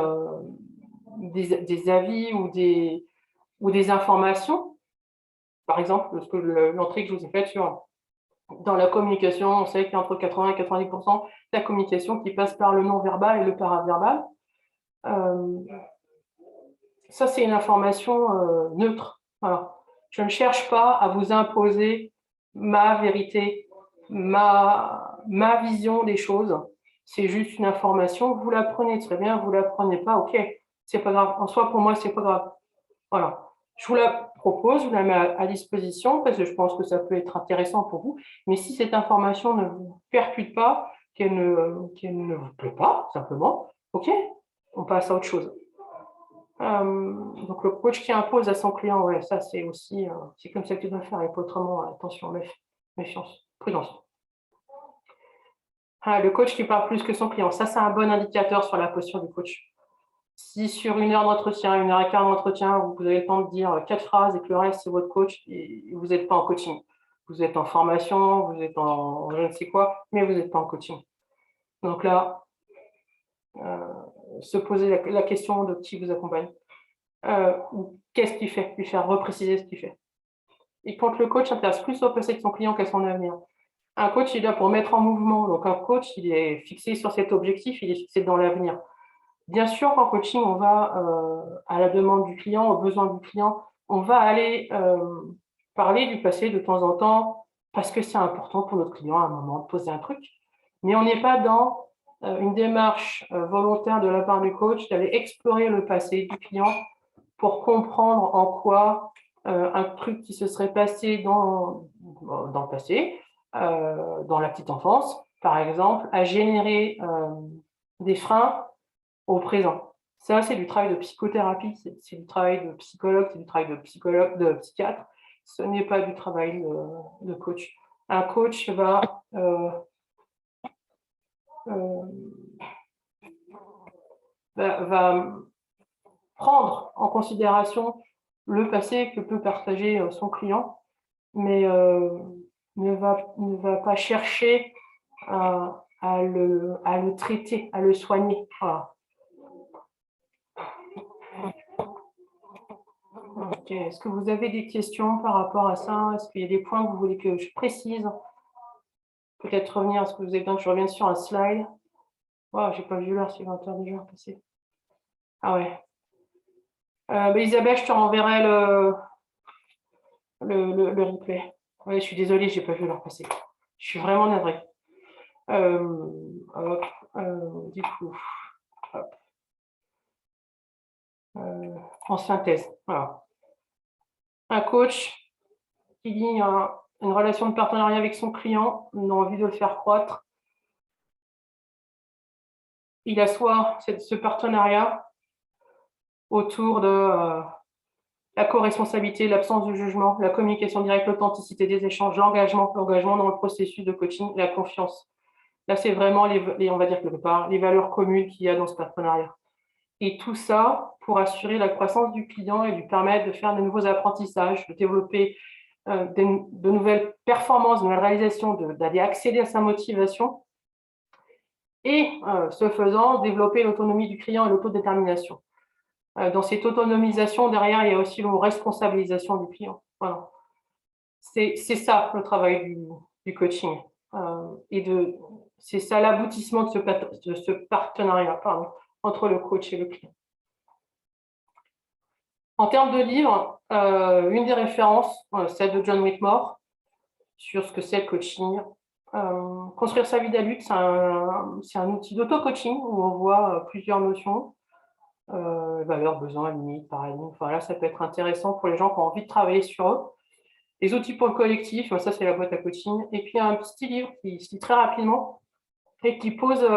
des avis ou des informations. Par exemple, l'entrée que je vous ai faite dans la communication, on sait qu'il y a entre 80 et 90% de la communication qui passe par le non-verbal et le paraverbal. Ça, c'est une information neutre. Voilà. Je ne cherche pas à vous imposer ma vérité, ma vision des choses. C'est juste une information. Vous la prenez très bien, vous la prenez pas, ok. C'est pas grave. En soi, pour moi, c'est pas grave. Voilà. Je vous la propose, je vous la mets à disposition parce que je pense que ça peut être intéressant pour vous. Mais si cette information ne vous percute pas, qu'elle ne vous plaît pas, simplement, ok, on passe à autre chose. Donc le coach qui impose à son client, ouais, ça c'est aussi, c'est comme ça que tu dois faire, et pas autrement, attention, méfiance, prudence. Le coach qui parle plus que son client, ça c'est un bon indicateur sur la posture du coach. Si sur 1 heure d'entretien, 1 heure et quart d'entretien, vous avez le temps de dire 4 phrases et que le reste c'est votre coach, et vous n'êtes pas en coaching. Vous êtes en formation, vous êtes en je ne sais quoi, mais vous n'êtes pas en coaching. Donc là, se poser la question de qui vous accompagne. Ou qu'est-ce qu'il fait, lui faire repréciser ce qu'il fait. Et quand le coach s'intéresse plus au passé de son client qu'à son avenir. Un coach, il est là pour mettre en mouvement. Donc un coach, il est fixé sur cet objectif, il est fixé dans l'avenir. Bien sûr, en coaching, on va à la demande du client, aux besoins du client, on va aller parler du passé de temps en temps parce que c'est important pour notre client à un moment de poser un truc. Mais on n'est pas dans une démarche volontaire de la part du coach d'aller explorer le passé du client pour comprendre en quoi un truc qui se serait passé dans le passé, dans la petite enfance, par exemple, a généré des freins au présent. Ça, c'est du travail de psychothérapie, c'est du travail de psychologue, c'est du travail de psychiatre. Ce n'est pas du travail de coach. Un coach va prendre en considération le passé que peut partager son client, mais ne va pas chercher à le traiter, à le soigner. Voilà. Okay. Est-ce que vous avez des questions par rapport à ça? Est-ce qu'il y a des points que vous voulez que je précise? Peut-être revenir à ce que vous avez besoin que je revienne sur un slide. Oh, j'ai pas vu l'heure, c'est 20h déjà passé. Ah ouais. Isabelle, je te renverrai le replay. Ouais, je suis désolée, j'ai pas vu l'heure passer. Je suis vraiment navrée. Du coup, hop. En synthèse, voilà. Un coach qui dit une relation de partenariat avec son client, on a envie de le faire croître. Il assoit ce partenariat autour de la co-responsabilité, l'absence de jugement, la communication directe, l'authenticité des échanges, l'engagement dans le processus de coaching, la confiance. Là, c'est vraiment on va dire quelque part, les valeurs communes qu'il y a dans ce partenariat. Et tout ça pour assurer la croissance du client et lui permettre de faire de nouveaux apprentissages, de développer de nouvelles performances, de nouvelles réalisations, d'aller accéder à sa motivation et, ce faisant, développer l'autonomie du client et l'autodétermination. Dans cette autonomisation, derrière, il y a aussi la responsabilisation du client. Voilà. C'est ça le travail du coaching. C'est ça l'aboutissement de ce partenariat entre le coach et le client. En termes de livres, une des références, celle de John Whitmore, sur ce que c'est le coaching. Construire sa vie d'adulte, c'est un outil d'auto-coaching où on voit plusieurs notions, valeurs, besoins, limites, paradigmes. Enfin, là, ça peut être intéressant pour les gens qui ont envie de travailler sur eux. Les outils pour le collectif, ça, c'est la boîte à coaching. Et puis, un petit livre qui se lit très rapidement et qui pose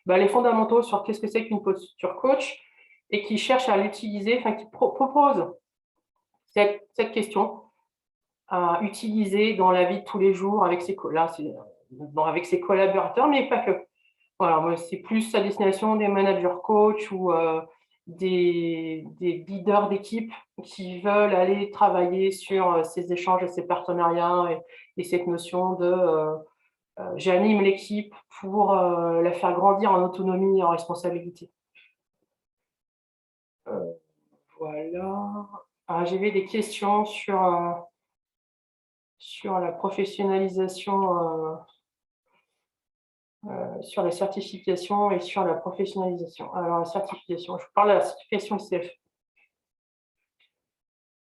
les fondamentaux sur qu'est-ce que c'est qu'une posture coach et qui cherche à l'utiliser, enfin, qui propose cette question à utiliser dans la vie de tous les jours avec ses collaborateurs, mais pas que. Voilà, c'est plus à destination des managers coach ou des leaders d'équipe qui veulent aller travailler sur ces échanges et ces partenariats et cette notion de j'anime l'équipe pour la faire grandir en autonomie et en responsabilité. Voilà. J'avais des questions sur la professionnalisation, sur les certifications et sur la professionnalisation. Alors, la certification, je vous parle de la certification ICF.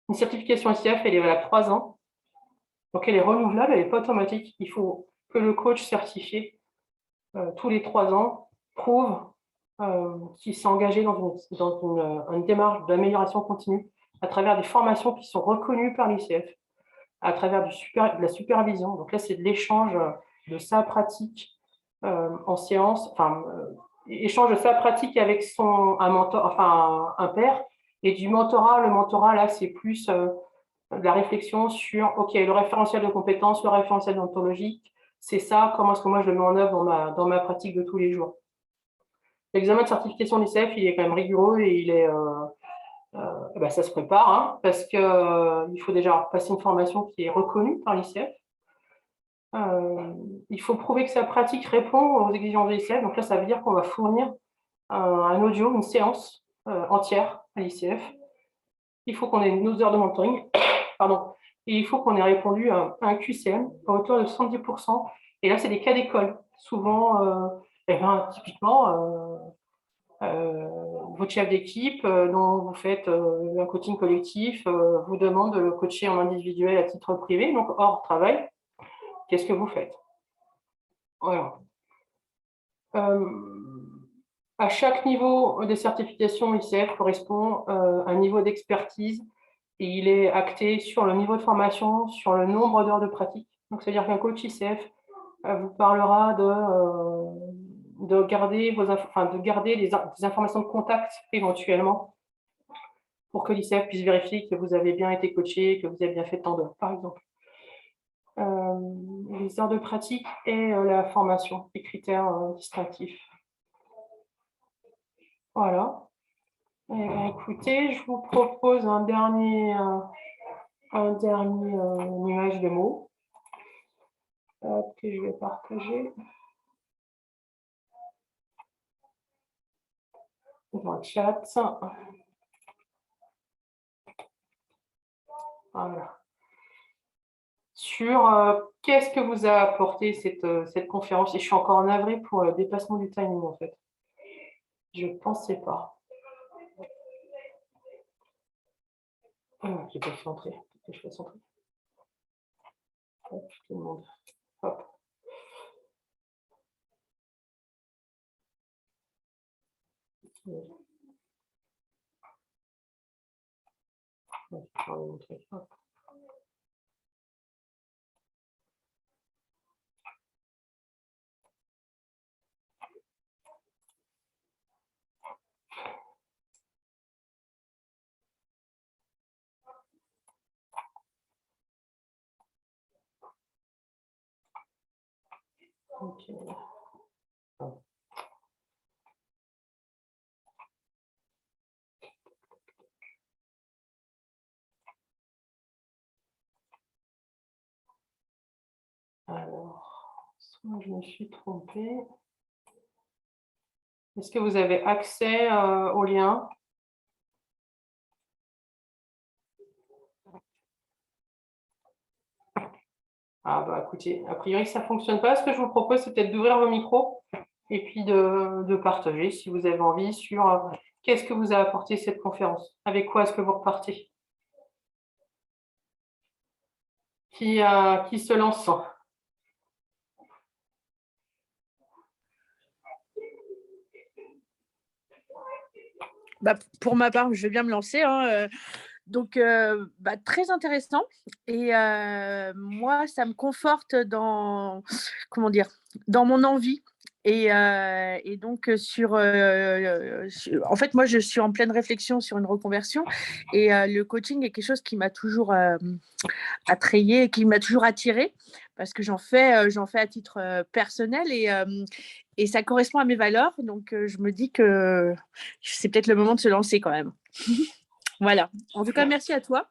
Une certification ICF, elle est valable 3 ans. Donc, elle est renouvelable, elle n'est pas automatique. Il faut que le coach certifié, tous les 3 ans, prouve qu'il s'est engagé dans une démarche d'amélioration continue à travers des formations qui sont reconnues par l'ICF, à travers de la supervision. Donc là, c'est de l'échange de sa pratique en séance, échange de sa pratique avec un mentor, enfin un père, et du mentorat. Le mentorat, là, c'est plus de la réflexion sur, OK, le référentiel de compétences, le référentiel ontologique, c'est ça, comment est-ce que moi je le mets en œuvre dans ma pratique de tous les jours. L'examen de certification de l'ICF, il est quand même rigoureux et il est, ça se prépare, hein, parce qu'il faut déjà passer une formation qui est reconnue par l'ICF. Il faut prouver que sa pratique répond aux exigences de l'ICF. Donc là, ça veut dire qu'on va fournir un audio, une séance entière à l'ICF. Il faut qu'on ait nos heures de mentoring, pardon, et il faut qu'on ait répondu à un QCM à hauteur de 70%. Et là, c'est des cas d'école. Souvent, typiquement, votre chef d'équipe dont vous faites un coaching collectif vous demande de le coacher en individuel à titre privé, donc hors travail. Qu'est-ce que vous faites? Voilà. À chaque niveau des certifications ICF correspond un niveau d'expertise et il est acté sur le niveau de formation, sur le nombre d'heures de pratique. Donc, c'est-à-dire qu'un coach ICF vous parlera de garder des informations de contact éventuellement pour que l'ICF puisse vérifier que vous avez bien été coaché, que vous avez bien fait tant d'heures, par exemple. Les heures de pratique et la formation, les critères distinctifs. Voilà. Et bien, écoutez, je vous propose un dernier nuage de mots que je vais partager dans le chat. Voilà. Sur qu'est-ce que vous a apporté cette conférence. Et je suis encore navrée pour le dépassement du timing, en fait. Je ne pensais pas. J'ai pas fait entrer. Je fais entrer. Hop, tout le monde. Hop. Hop. Okay. Alors, soit je me suis trompée. Est-ce que vous avez accès au lien? Écoutez, a priori ça ne fonctionne pas. Ce que je vous propose, c'est peut-être d'ouvrir vos micros et puis de partager, si vous avez envie, sur qu'est-ce que vous a apporté cette conférence. Avec quoi est-ce que vous repartez? Qui se lance? Bah, pour ma part, je vais bien me lancer, hein, donc très intéressant et moi, ça me conforte dans comment dire? Dans mon envie et donc en fait, moi, je suis en pleine réflexion sur une reconversion et le coaching est quelque chose qui m'a toujours, attrayée, qui m'a toujours attirée parce que j'en fais à titre, personnel et ça correspond à mes valeurs donc je me dis que c'est peut-être le moment de se lancer quand même. Voilà. En tout cas, merci à toi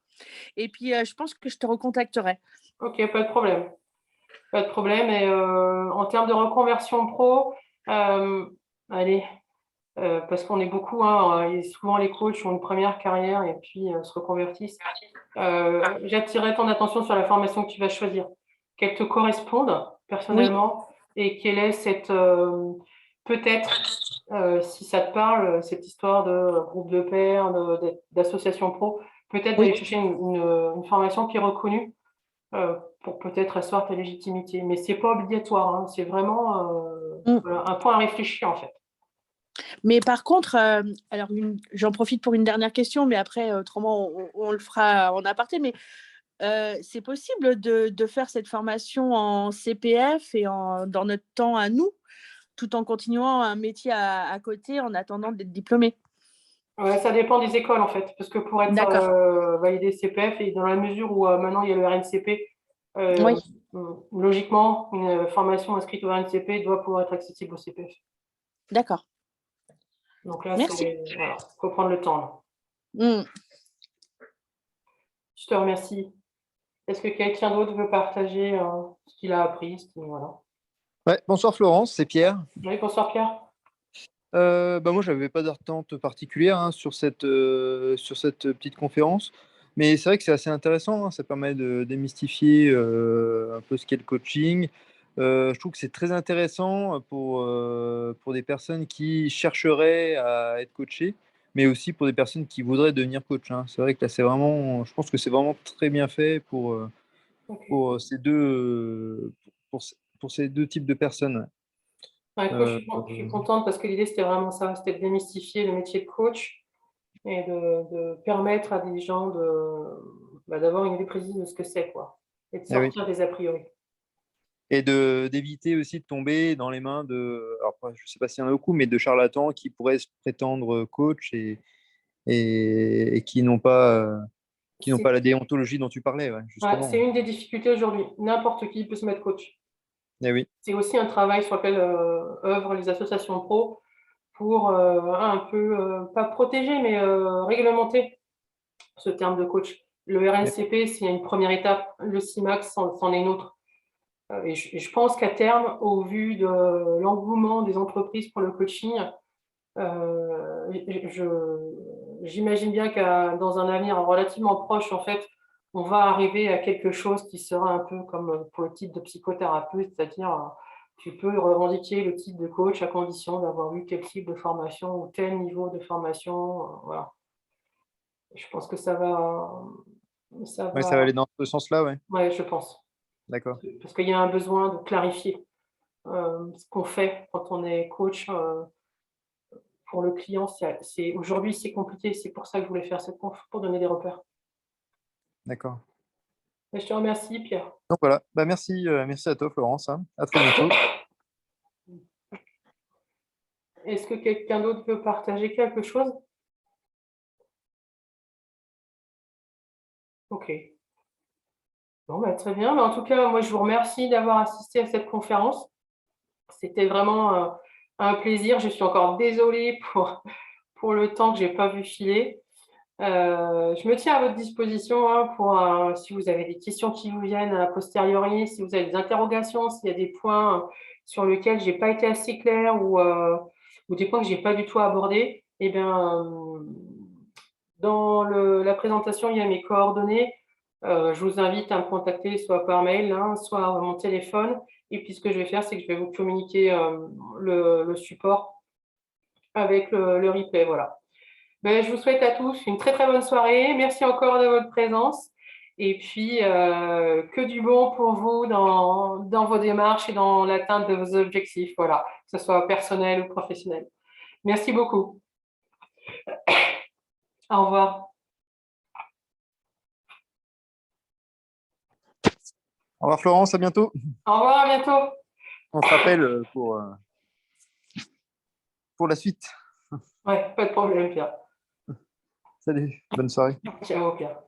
et puis, je pense que je te recontacterai. Ok, pas de problème. Pas de problème. Et en termes de reconversion pro, allez, parce qu'on est beaucoup, hein, et souvent les coachs ont une première carrière et puis se reconvertissent. J'attirerai ton attention sur la formation que tu vas choisir, qu'elle te corresponde Oui, personnellement et quelle est cette, peut-être, si ça te parle, cette histoire de groupe de pairs, d'association pro, peut-être oui. d'aller chercher une formation qui est reconnue pour peut-être asseoir ta légitimité. Mais c'est pas obligatoire, hein, c'est vraiment Mmh. voilà, un point à réfléchir en fait. Mais par contre, alors j'en profite pour une dernière question, mais après autrement on le fera en aparté, mais c'est possible de faire cette formation en CPF et dans notre temps à nous, tout en continuant un métier à côté en attendant d'être diplômé? Ouais, ça dépend des écoles en fait, parce que pour être D'accord. validé CPF, et dans la mesure où maintenant il y a le RNCP, Oui, logiquement, une formation inscrite au RNCP doit pouvoir être accessible au CPF. d'accord. Donc là, Merci. voilà, faut prendre le temps. Là. Mmh. Je te remercie. Est-ce que quelqu'un d'autre veut partager ce qu'il a appris, voilà. Ouais, bonsoir Florence, c'est Pierre. Oui, bonsoir Pierre. Moi, j'avais pas d'attente particulière hein, sur cette petite conférence, mais c'est vrai que c'est assez intéressant. Hein, ça permet de démystifier un peu ce qu'est le coaching. Je trouve que c'est très intéressant pour des personnes qui chercheraient à être coachées, mais aussi pour des personnes qui voudraient devenir coach. Hein. C'est vrai que là, je pense que c'est vraiment très bien fait Ok. pour ces pour ces deux types de personnes. Ouais, écoute, Euh, je suis contente parce que l'idée c'était vraiment ça, c'était de démystifier le métier de coach et de permettre à des gens d'avoir une idée précise de ce que c'est, quoi, et de eh oui. sortir des a priori. Et d'éviter aussi de tomber dans les mains alors je ne sais pas s'il y en a beaucoup, mais de charlatans qui pourraient se prétendre coach et qui n'ont C'est pas la déontologie dont tu parlais, ouais, ouais, c'est justement. une des difficultés aujourd'hui. N'importe qui peut se mettre coach. Eh oui, C'est aussi un travail sur lequel œuvrent les associations pro pour un peu, pas protéger, mais réglementer ce terme de coach. Le eh RNCP, c'est une première étape. Le CIMAX, c'en est une autre. Et je pense qu'à terme, au vu de l'engouement des entreprises pour le coaching, j'imagine bien que dans un avenir relativement proche, en fait, on va arriver à quelque chose qui sera un peu comme pour le titre de psychothérapeute, c'est-à-dire tu peux revendiquer le titre de coach à condition d'avoir eu tel type de formation ou tel niveau de formation. Voilà. Je pense que ça ouais, ça va va, aller dans ce sens-là, ouais. ouais, je pense, D'accord. parce qu'il y a un besoin de clarifier ce qu'on fait quand on est coach. Pour le client, aujourd'hui, c'est compliqué. C'est pour ça que je voulais faire cette conf, pour donner des repères. D'accord. Mais je te remercie, Pierre. Donc voilà. Merci à toi, Florence. Hein. À très bientôt. Est-ce que quelqu'un d'autre veut partager quelque chose? Ok. Bon, bah, très bien. Mais en tout cas, moi, je vous remercie d'avoir assisté à cette conférence. C'était vraiment un plaisir. Je suis encore désolée pour le temps que j'ai pas vu filer. Je me tiens à votre disposition hein, pour si vous avez des questions qui vous viennent a posteriori, si vous avez des interrogations, s'il y a des points sur lesquels j'ai pas été assez claire ou des points que j'ai pas du tout abordés. Eh bien, dans la présentation, il y a mes coordonnées. Je vous invite à me contacter soit par mail, hein, soit à mon téléphone. Et puis, ce que je vais faire, c'est que je vais vous communiquer le support avec le replay. Voilà. Ben, je vous souhaite à tous une très très bonne soirée. Merci encore de votre présence. Et puis, que du bon pour vous dans vos démarches et dans l'atteinte de vos objectifs, voilà, que ce soit personnel ou professionnel. Merci beaucoup. Au revoir. Au revoir Florence, à bientôt. Au revoir, à bientôt. On se rappelle pour la suite. Ouais, pas de problème, Pierre. Salut, bonne soirée. Ciao, Pierre.